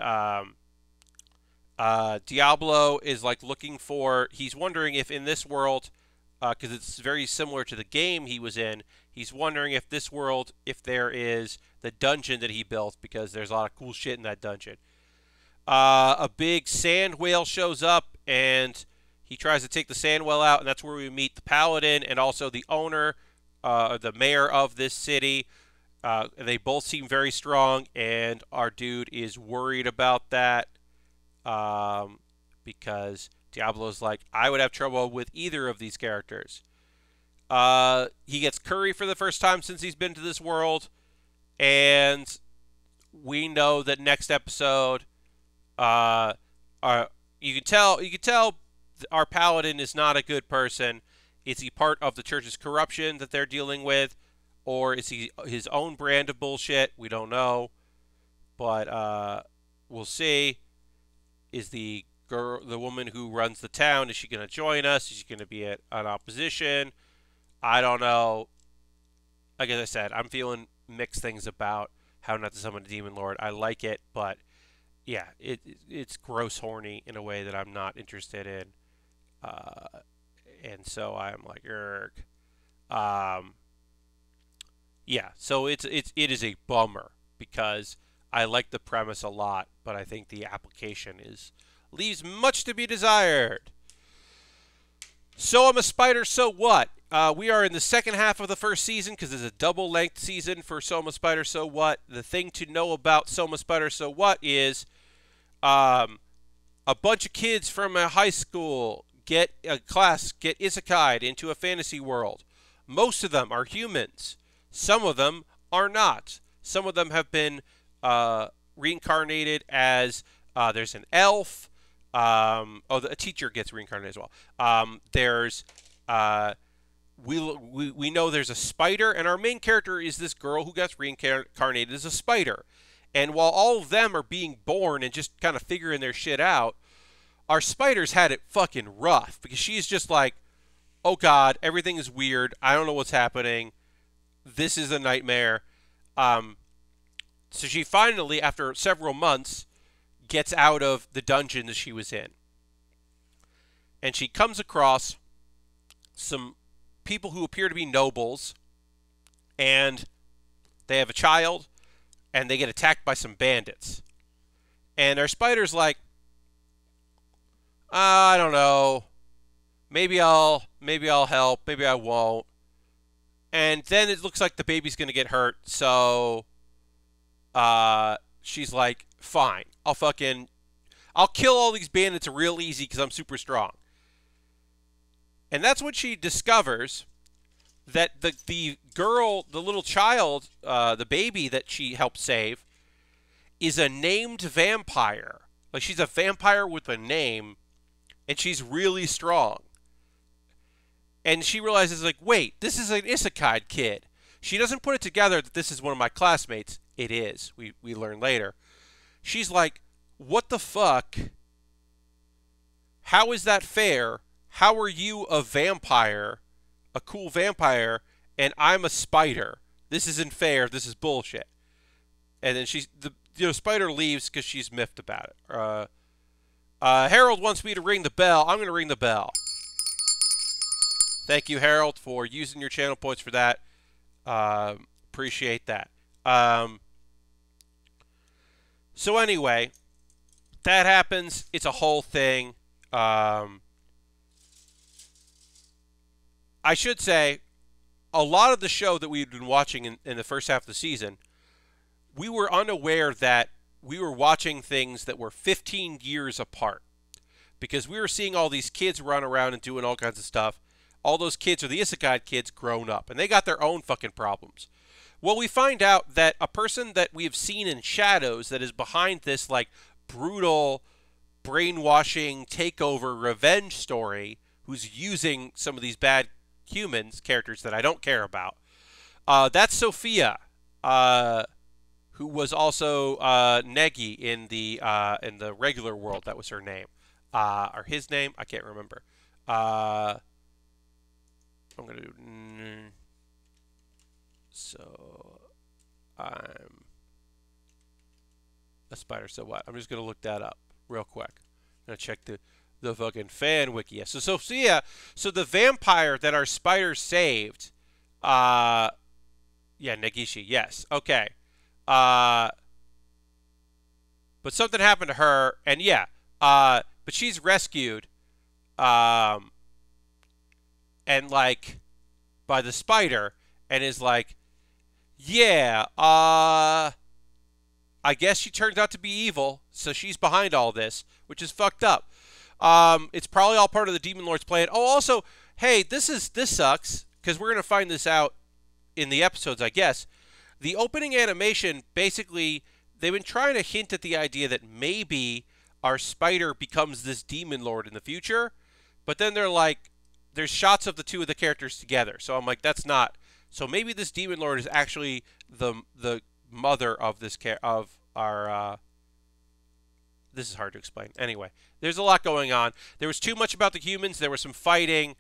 Diablo is like looking for, he's wondering if in this world, because it's very similar to the game he was in, He's wondering if this world, if there is the dungeon that he built, because there's a lot of cool shit in that dungeon. A big sand whale shows up, and he tries to take the sand whale out, and that's where we meet the paladin and also the owner, the mayor of this city. They both seem very strong, and our dude is worried about that because Diablo's like, I would have trouble with either of these characters. He gets curry for the first time since he's been to this world, and we know that next episode, you can tell our paladin is not a good person. Is he part of the church's corruption that they're dealing with, or is he his own brand of bullshit? We don't know, but we'll see. Is the woman who runs the town, is she going to join us? Is she going to be an opposition? I don't know. Like I said, I'm feeling mixed things about How Not to Summon a Demon Lord. I like it, but yeah, it's gross horny in a way that I'm not interested in. And so I'm like, erg. Yeah, so it is a bummer because I like the premise a lot, but I think the application leaves much to be desired. So I'm a Spider, so what? We are in the second half of the first season because it's a double-length season for Soma Spider, so what? The thing to know about Soma Spider, so what is a bunch of kids from a high school get isekai'd into a fantasy world. Most of them are humans. Some of them are not. Some of them have been reincarnated as, there's an elf. A teacher gets reincarnated as well. We know there's a spider, and our main character is this girl who gets reincarnated as a spider. And while all of them are being born and just kind of figuring their shit out, our spider's had it fucking rough because she's just like, oh god, everything is weird. I don't know what's happening. This is a nightmare. So she finally, after several months, gets out of the dungeon that she was in. And she comes across some people who appear to be nobles, and they have a child, and they get attacked by some bandits. And our spider's like, I don't know. Maybe I'll help. Maybe I won't. And then it looks like the baby's going to get hurt, so she's like, fine. I'll kill all these bandits real easy because I'm super strong. And that's when she discovers that the girl, the little child, the baby that she helped save, is a named vampire. Like, she's a vampire with a name, and she's really strong. And she realizes, like, wait, this is an isekai kid. She doesn't put it together that this is one of my classmates. It is. We learn later. She's like, what the fuck? How is that fair? How are you a vampire, a cool vampire, and I'm a spider? This isn't fair. This is bullshit. And then the spider leaves because she's miffed about it. Harold wants me to ring the bell. I'm going to ring the bell. Thank you, Harold, for using your channel points for that. Appreciate that. So anyway, that happens. It's a whole thing. I should say, a lot of the show that we've been watching in the first half of the season, we were unaware that we were watching things that were 15 years apart. Because we were seeing all these kids run around and doing all kinds of stuff. All those kids are the isekai kids grown up, and they got their own fucking problems. Well, we find out that a person that we have seen in shadows that is behind this, like, brutal, brainwashing, takeover, revenge story, who's using some of these bad humans, characters that I don't care about, that's Sophia, who was also Negi in the regular world. That was her name. Or his name? I can't remember. I'm going to do... So, I'm a spider, so what? I'm just going to look that up real quick. I'm going to check the fucking fan wiki. So, Sophia, so the vampire that our spider saved Yeah, Negishi. Yes. Okay. Uh, but something happened to her, and yeah. But she's rescued. Um, and like by the spider, and is like, yeah. I guess she turned out to be evil, so she's behind all this, which is fucked up. It's probably all part of the Demon Lord's plan. Oh, also, hey, this sucks because we're gonna find this out in the episodes, I guess. The opening animation, basically, they've been trying to hint at the idea that maybe our spider becomes this Demon Lord in the future, but then they're like, there's shots of the two of the characters together, so I'm like, that's not. So maybe this Demon Lord is actually the mother of this of our. This is hard to explain. Anyway, there's a lot going on. There was too much about the humans. There was some fighting.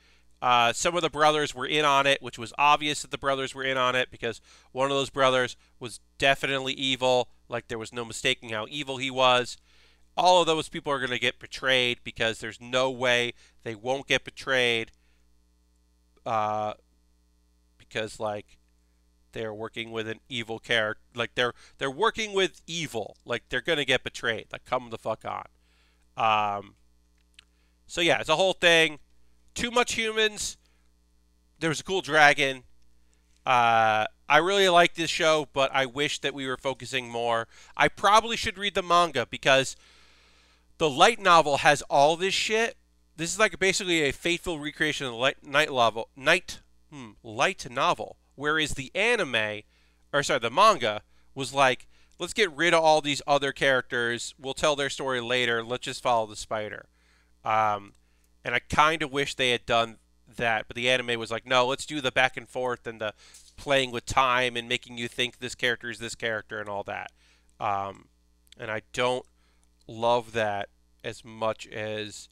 Some of the brothers were in on it, which was obvious that the brothers were in on it because one of those brothers was definitely evil. Like, there was no mistaking how evil he was. All of those people are going to get betrayed because there's no way they won't get betrayed. Because, like, they're working with an evil character. Like, they're working with evil. Like, they're going to get betrayed. Like, come the fuck on. So, yeah, it's a whole thing. Too much humans. There was a cool dragon. I really like this show, but I wish that we were focusing more. I probably should read the manga because the light novel has all this shit. This is like basically a faithful recreation of the light novel. Whereas the the manga was like, let's get rid of all these other characters. We'll tell their story later. Let's just follow the spider. And I kind of wish they had done that, but the anime was like, no, let's do the back and forth and the playing with time and making you think this character is this character and all that. And I don't love that as much as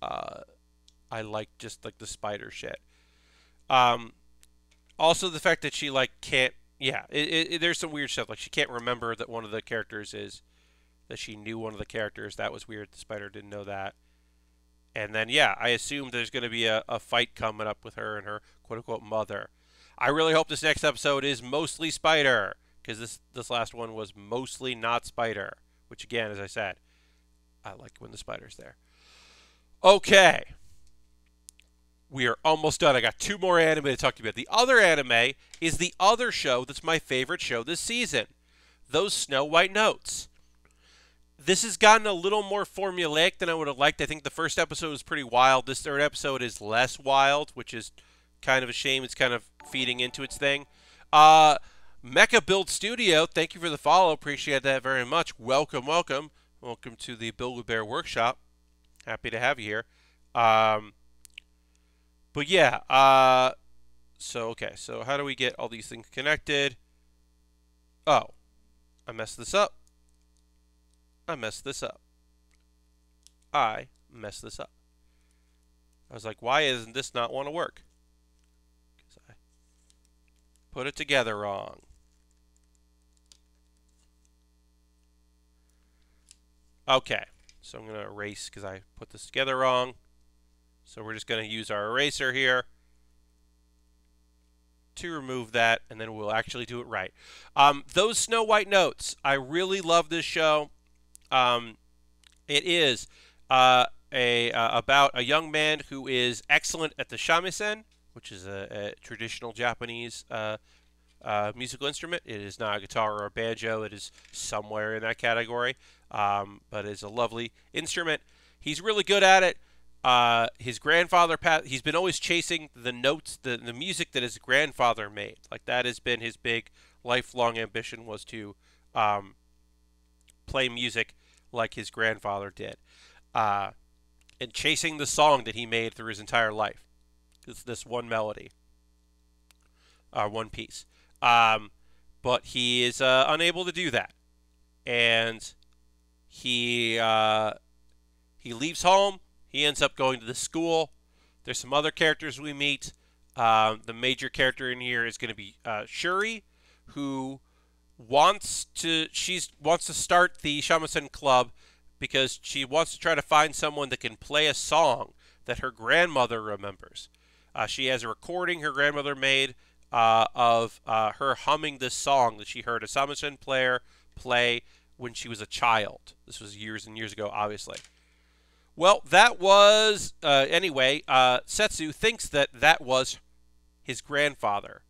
I like just like the spider shit. Also, the fact that she like can't, there's some weird stuff. Like, she can't remember that one of the characters is that she knew one of the characters. That was weird. The spider didn't know that. And then, I assume there's going to be a fight coming up with her and her quote-unquote mother. I really hope this next episode is mostly spider, because this last one was mostly not spider, which, again, as I said, I like when the spider's there. Okay. We are almost done. I got 2 more anime to talk to you about. The other anime is the other show that's my favorite show this season. Those Snow White Notes. This has gotten a little more formulaic than I would have liked. I think the first episode was pretty wild. This third episode is less wild, which is kind of a shame. It's kind of feeding into its thing. Mecha Build Studio, thank you for the follow. Appreciate that very much. Welcome, welcome. Welcome to the Build With Baer Workshop. Happy to have you here. But yeah, so how do we get all these things connected? Oh, I messed this up. I messed this up. I was like, why isn't this not want to work? Because I put it together wrong. Okay, so I'm going to erase because I put this together wrong. So we're just going to use our eraser here to remove that, and then we'll actually do it right. Those Snow White Notes. I really love this show. It is about a young man who is excellent at the shamisen, which is a traditional Japanese musical instrument. It is not a guitar or a banjo. It is somewhere in that category, but it's a lovely instrument. He's really good at it. His grandfather, he's been always chasing the notes, the music that his grandfather made. Like, that has been his big lifelong ambition, was to play music like his grandfather did, and chasing the song that he made through his entire life. It's this one melody, one piece, but he is unable to do that, and he leaves home. He ends up going to the school. There's some other characters we meet. The major character in here is going to be Shuri, who wants to start the shamisen club because she wants to try to find someone that can play a song that her grandmother remembers. She has a recording her grandmother made of her humming this song that she heard a samisen player play when she was a child. This was years and years ago, obviously. Well, that was, anyway, Setsu thinks that that was his grandfather.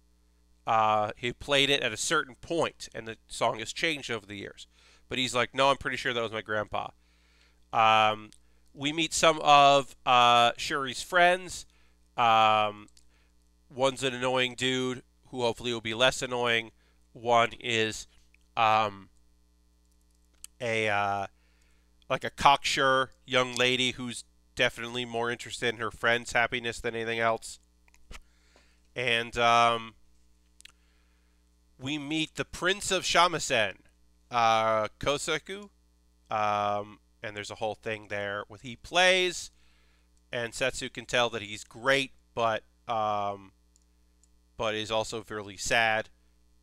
He played it at a certain point, and the song has changed over the years. But he's like, no, I'm pretty sure that was my grandpa. We meet some of Shuri's friends. One's an annoying dude who hopefully will be less annoying. One is like a cocksure young lady who's definitely more interested in her friend's happiness than anything else. And we meet the Prince of Shamisen, Kosaku. And there's a whole thing there with he plays, and Setsu can tell that he's great, but is also fairly sad.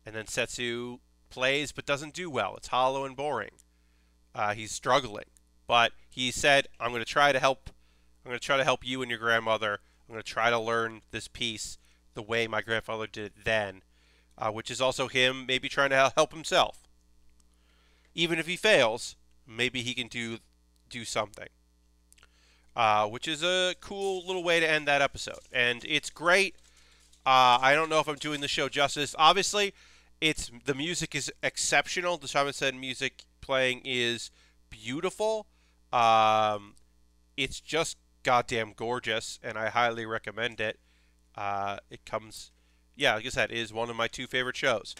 And then Setsu plays but doesn't do well. It's hollow and boring. He's struggling, but he said, "I'm going to try to help. I'm going to try to help you and your grandmother. I'm going to try to learn this piece the way my grandfather did it then," which is also him maybe trying to help himself. Even if he fails, maybe he can do something, which is a cool little way to end that episode. And it's great. I don't know if I'm doing the show justice. Obviously, the music is exceptional. The shamisen music playing is beautiful. It's just goddamn gorgeous, and I highly recommend it. It comes, yeah, like I said, it is one of my 2 favorite shows.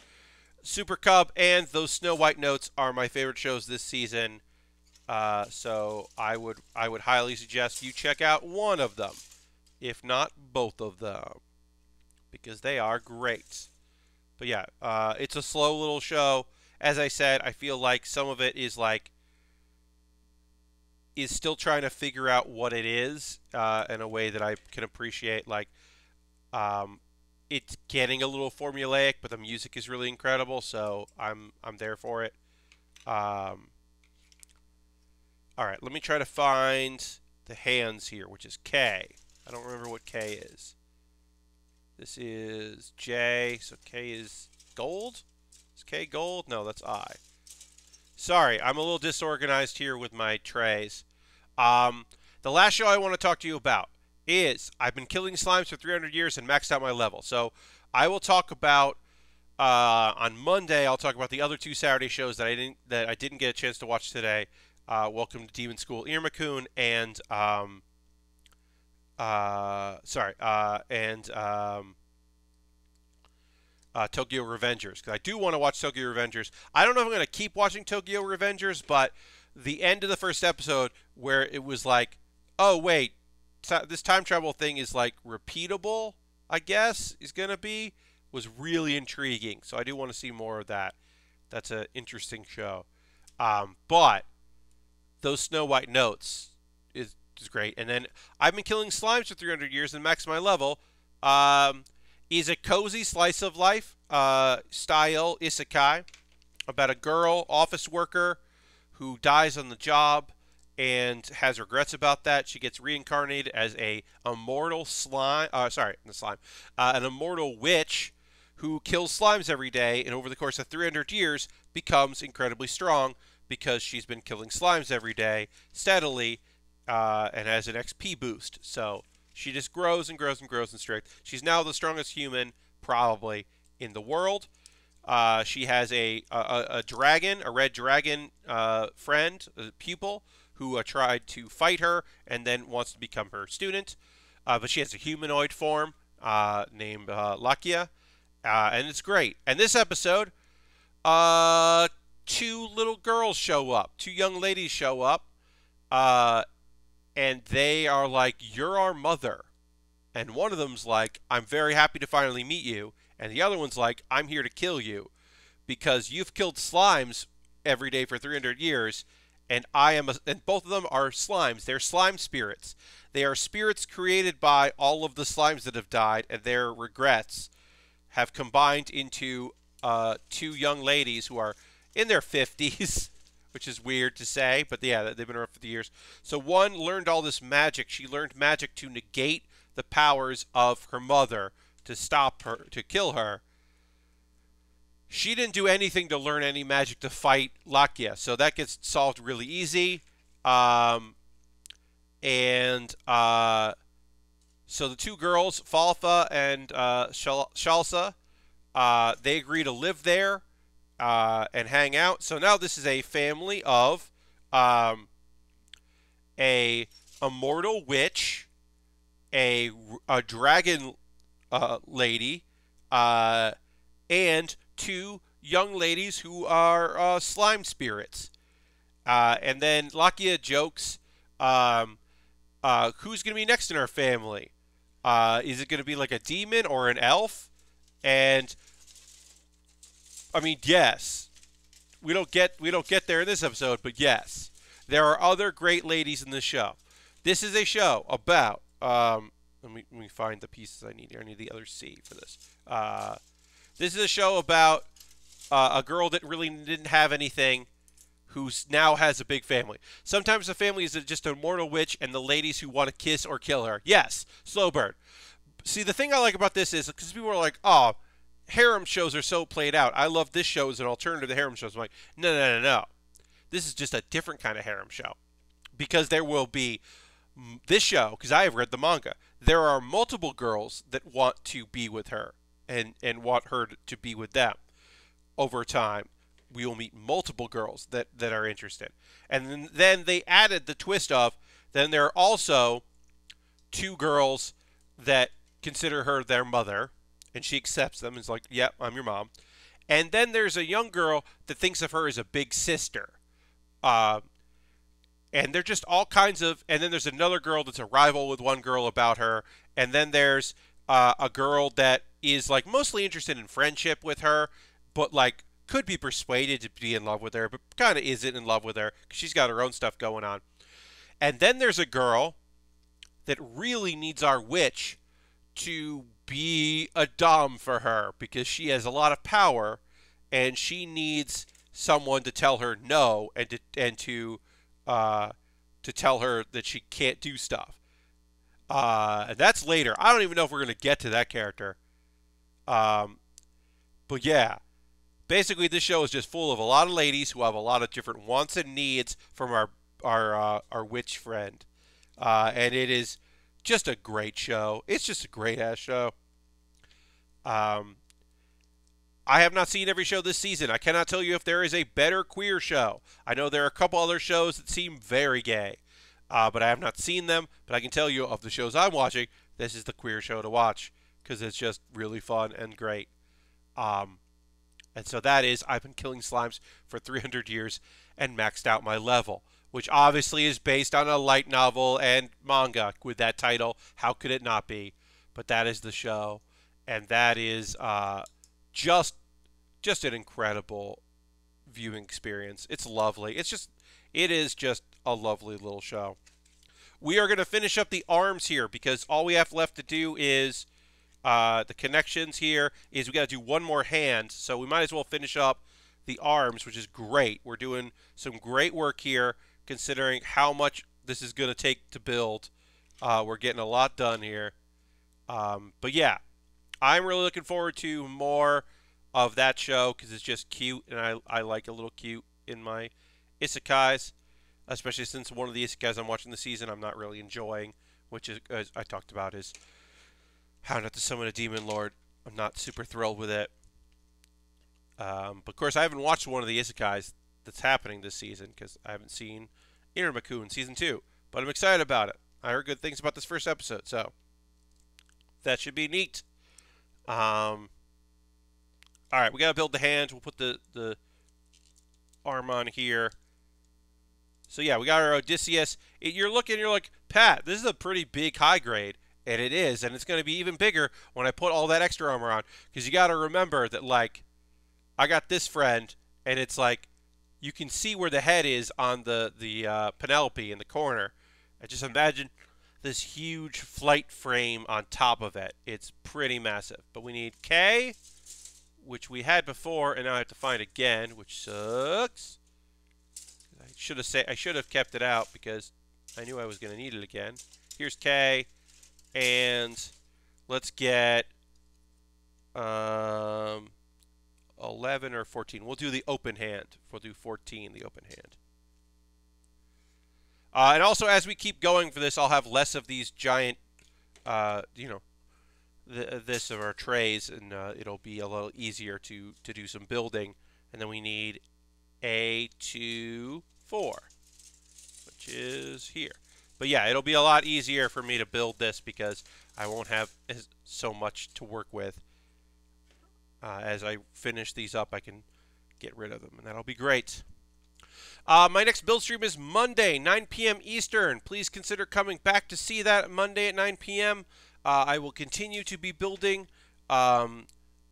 Super Cub and those Snow White Notes are my favorite shows this season. So I would highly suggest you check out one of them, if not both of them, because they are great. But yeah, it's a slow little show. As I said, I feel like some of it is still trying to figure out what it is in a way that I can appreciate. Like, it's getting a little formulaic, but the music is really incredible, so I'm there for it. All right, let me try to find the hands here, which is K. I don't remember what K is. This is J, so K is gold? Is K gold? No, that's I. Sorry, I'm a little disorganized here with my trays. The last show I want to talk to you about is I've been killing slimes for 300 years and maxed out my level. So I will talk about on Monday. I'll talk about the other 2 Saturday shows that I didn't get a chance to watch today. Welcome to Demon School Irmakun and Tokyo Revengers, because I do want to watch Tokyo Revengers. I don't know if I'm going to keep watching Tokyo Revengers, but the end of the first episode where it was like, oh wait, this time travel thing is like repeatable, I guess, is going to be, was really intriguing. So I do want to see more of that. That's an interesting show. But those Snow White Notes is great. And then I've been killing slimes for 300 years and maxed my level. Is a cozy slice of life style isekai about a girl, office worker, who dies on the job and has regrets about that. She gets reincarnated as an immortal an immortal witch who kills slimes every day, and over the course of 300 years becomes incredibly strong because she's been killing slimes every day steadily and has an XP boost. So she just grows and grows and grows in strength. She's now the strongest human probably in the world. She has a dragon, a red dragon friend, a pupil, who tried to fight her and then wants to become her student. But she has a humanoid form named Lakia, and it's great. And this episode, 2 little girls show up, 2 young ladies show up, and they are like, "You're our mother." And one of them's like, "I'm very happy to finally meet you." And the other one's like, "I'm here to kill you because you've killed slimes every day for 300 years. And and both of them are slimes. They're slime spirits. They are spirits created by all of the slimes that have died, and their regrets have combined into 2 young ladies who are in their 50s, which is weird to say, but yeah, they've been around for years. So one learned all this magic. She learned magic to negate the powers of her mother to stop her, to kill her. She didn't do anything to learn any magic to fight Lakia, so that gets solved really easy. So the two girls, Falfa and Shalsa, they agree to live there and hang out. So now this is a family of a immortal witch, a dragon lady, and two young ladies who are slime spirits. And then Lakia jokes, who's going to be next in our family? Is it going to be like a demon or an elf? And I mean, yes. We don't get there in this episode, but yes. There are other great ladies in this show. This is a show about let me find the pieces I need here. I need the other C for this. This is a show about a girl that really didn't have anything, who now has a big family. Sometimes the family is just a mortal witch and the ladies who want to kiss or kill her. Yes, slow burn. See, the thing I like about this is, because people are like, oh, harem shows are so played out. I love this show as an alternative to harem shows. I'm like, no. This is just a different kind of harem show. Because there will be, this show, because I have read the manga, there are multiple girls that want to be with her and want her to be with them. Over time, we will meet multiple girls that are interested. And then they added the twist of, then there are also two girls that consider her their mother, and she accepts them and is like, yep, I'm your mom. And then there's a young girl that thinks of her as a big sister. And they're just all kinds of, and then there's another girl that's a rival with one girl about her. And then there's a girl that is like mostly interested in friendship with her, but like could be persuaded to be in love with her, but kind of isn't in love with her because she's got her own stuff going on. And then there's a girl that really needs our witch to be a dom for her because she has a lot of power and she needs someone to tell her no and to tell her that she can't do stuff. And that's later. I don't even know if we're going to get to that character. But yeah. Basically, this show is just full of a lot of ladies who have a lot of different wants and needs from our witch friend. And it is just a great show. It's just a great-ass show. I have not seen every show this season. I cannot tell you if there is a better queer show. I know there are a couple other shows that seem very gay. But I have not seen them. But I can tell you, of the shows I'm watching, this is the queer show to watch. Because it's just really fun and great. And so that is, I've been killing slimes for 300 years and maxed out my level, which obviously is based on a light novel and manga with that title. How could it not be? But that is the show, and that is just an incredible viewing experience. It's lovely. It is just a lovely little show. We are going to finish up the arms here because all we have left to do is the connections here is we got to do one more hand, so we might as well finish up the arms, which is great. We're doing some great work here, considering how much this is going to take to build. We're getting a lot done here. But yeah, I'm really looking forward to more of that show because it's just cute, and I like a little cute in my isekais, especially since one of the isekais I'm watching this season I'm not really enjoying, which is, as I talked about, is How Not to Summon a Demon Lord. I'm not super thrilled with it. But of course, I haven't watched one of the isekais that's happening this season because I haven't seen Inarmaku in Season 2. But I'm excited about it. I heard good things about this first episode, so that should be neat. Alright, we got to build the hand. We'll put the arm on here. So yeah, we got our Odysseus. You're like, Pat, this is a pretty big high grade. And it is, and it's going to be even bigger when I put all that extra armor on. Because you got to remember that, like, I got this friend, and it's like, you can see where the head is on the Penelope in the corner. I just imagine this huge flight frame on top of it. It's pretty massive. But we need K, which we had before, and now I have to find again, which sucks. I should have kept it out because I knew I was going to need it again. Here's K. And let's get 11 or 14. We'll do the open hand. We'll do 14, the open hand. And also, as we keep going for this, I'll have less of these giant, this of our trays, and it'll be a little easier to do some building. And then we need A2, 4, which is here. But yeah, it'll be a lot easier for me to build this because I won't have so much to work with. As I finish these up, I can get rid of them, and that'll be great. My next build stream is Monday, 9 p.m. Eastern. Please consider coming back to see that Monday at 9 p.m. I will continue to be building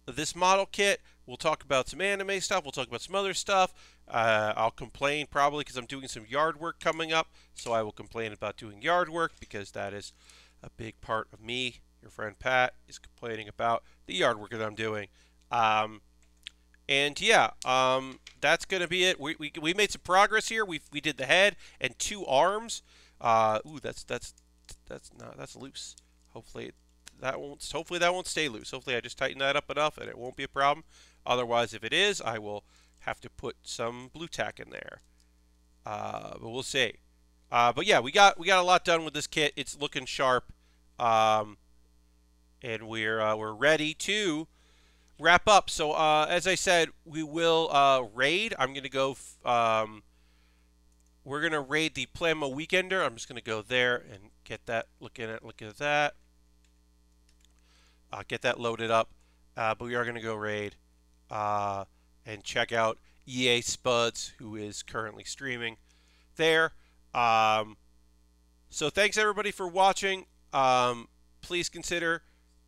this model kit. We'll talk about some anime stuff. We'll talk about some other stuff. I'll complain probably because I'm doing some yard work coming up. So I will complain about doing yard work because that is a big part of me. Your friend Pat is complaining about the yard work that I'm doing. And yeah, that's gonna be it. We made some progress here. We did the head and 2 arms. Ooh, that's loose. Hopefully that won't stay loose. Hopefully I just tighten that up enough and it won't be a problem. Otherwise, if it is, I will have to put some blue tack in there. But we'll see. But yeah, we got a lot done with this kit. It's looking sharp, and we're ready to wrap up. So as I said, we will raid. I'm gonna go. We're gonna raid the Plasma Weekender. I'm just gonna go there and get that. Look at that. Get that loaded up. But we are gonna go raid and check out EA Spuds, who is currently streaming there. So thanks everybody for watching. Please consider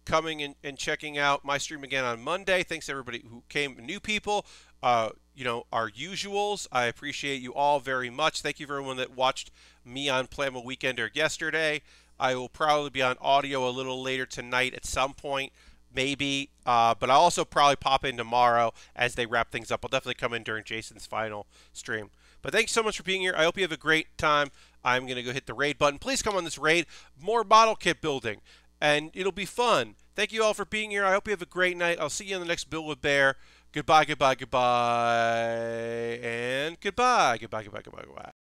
coming and checking out my stream again on Monday. Thanks everybody who came, new people, our usuals. I appreciate you all very much. Thank you for everyone that watched me on Plasma Weekender yesterday. I will probably be on audio a little later tonight at some point, maybe, but I'll also probably pop in tomorrow as they wrap things up. I'll definitely come in during Jason's final stream. But thanks so much for being here. I hope you have a great time. I'm going to go hit the raid button. Please come on this raid. More model kit building, and it'll be fun. Thank you all for being here. I hope you have a great night. I'll see you in the next Build with Baer. Goodbye, goodbye, goodbye, and goodbye, goodbye, goodbye, goodbye, goodbye.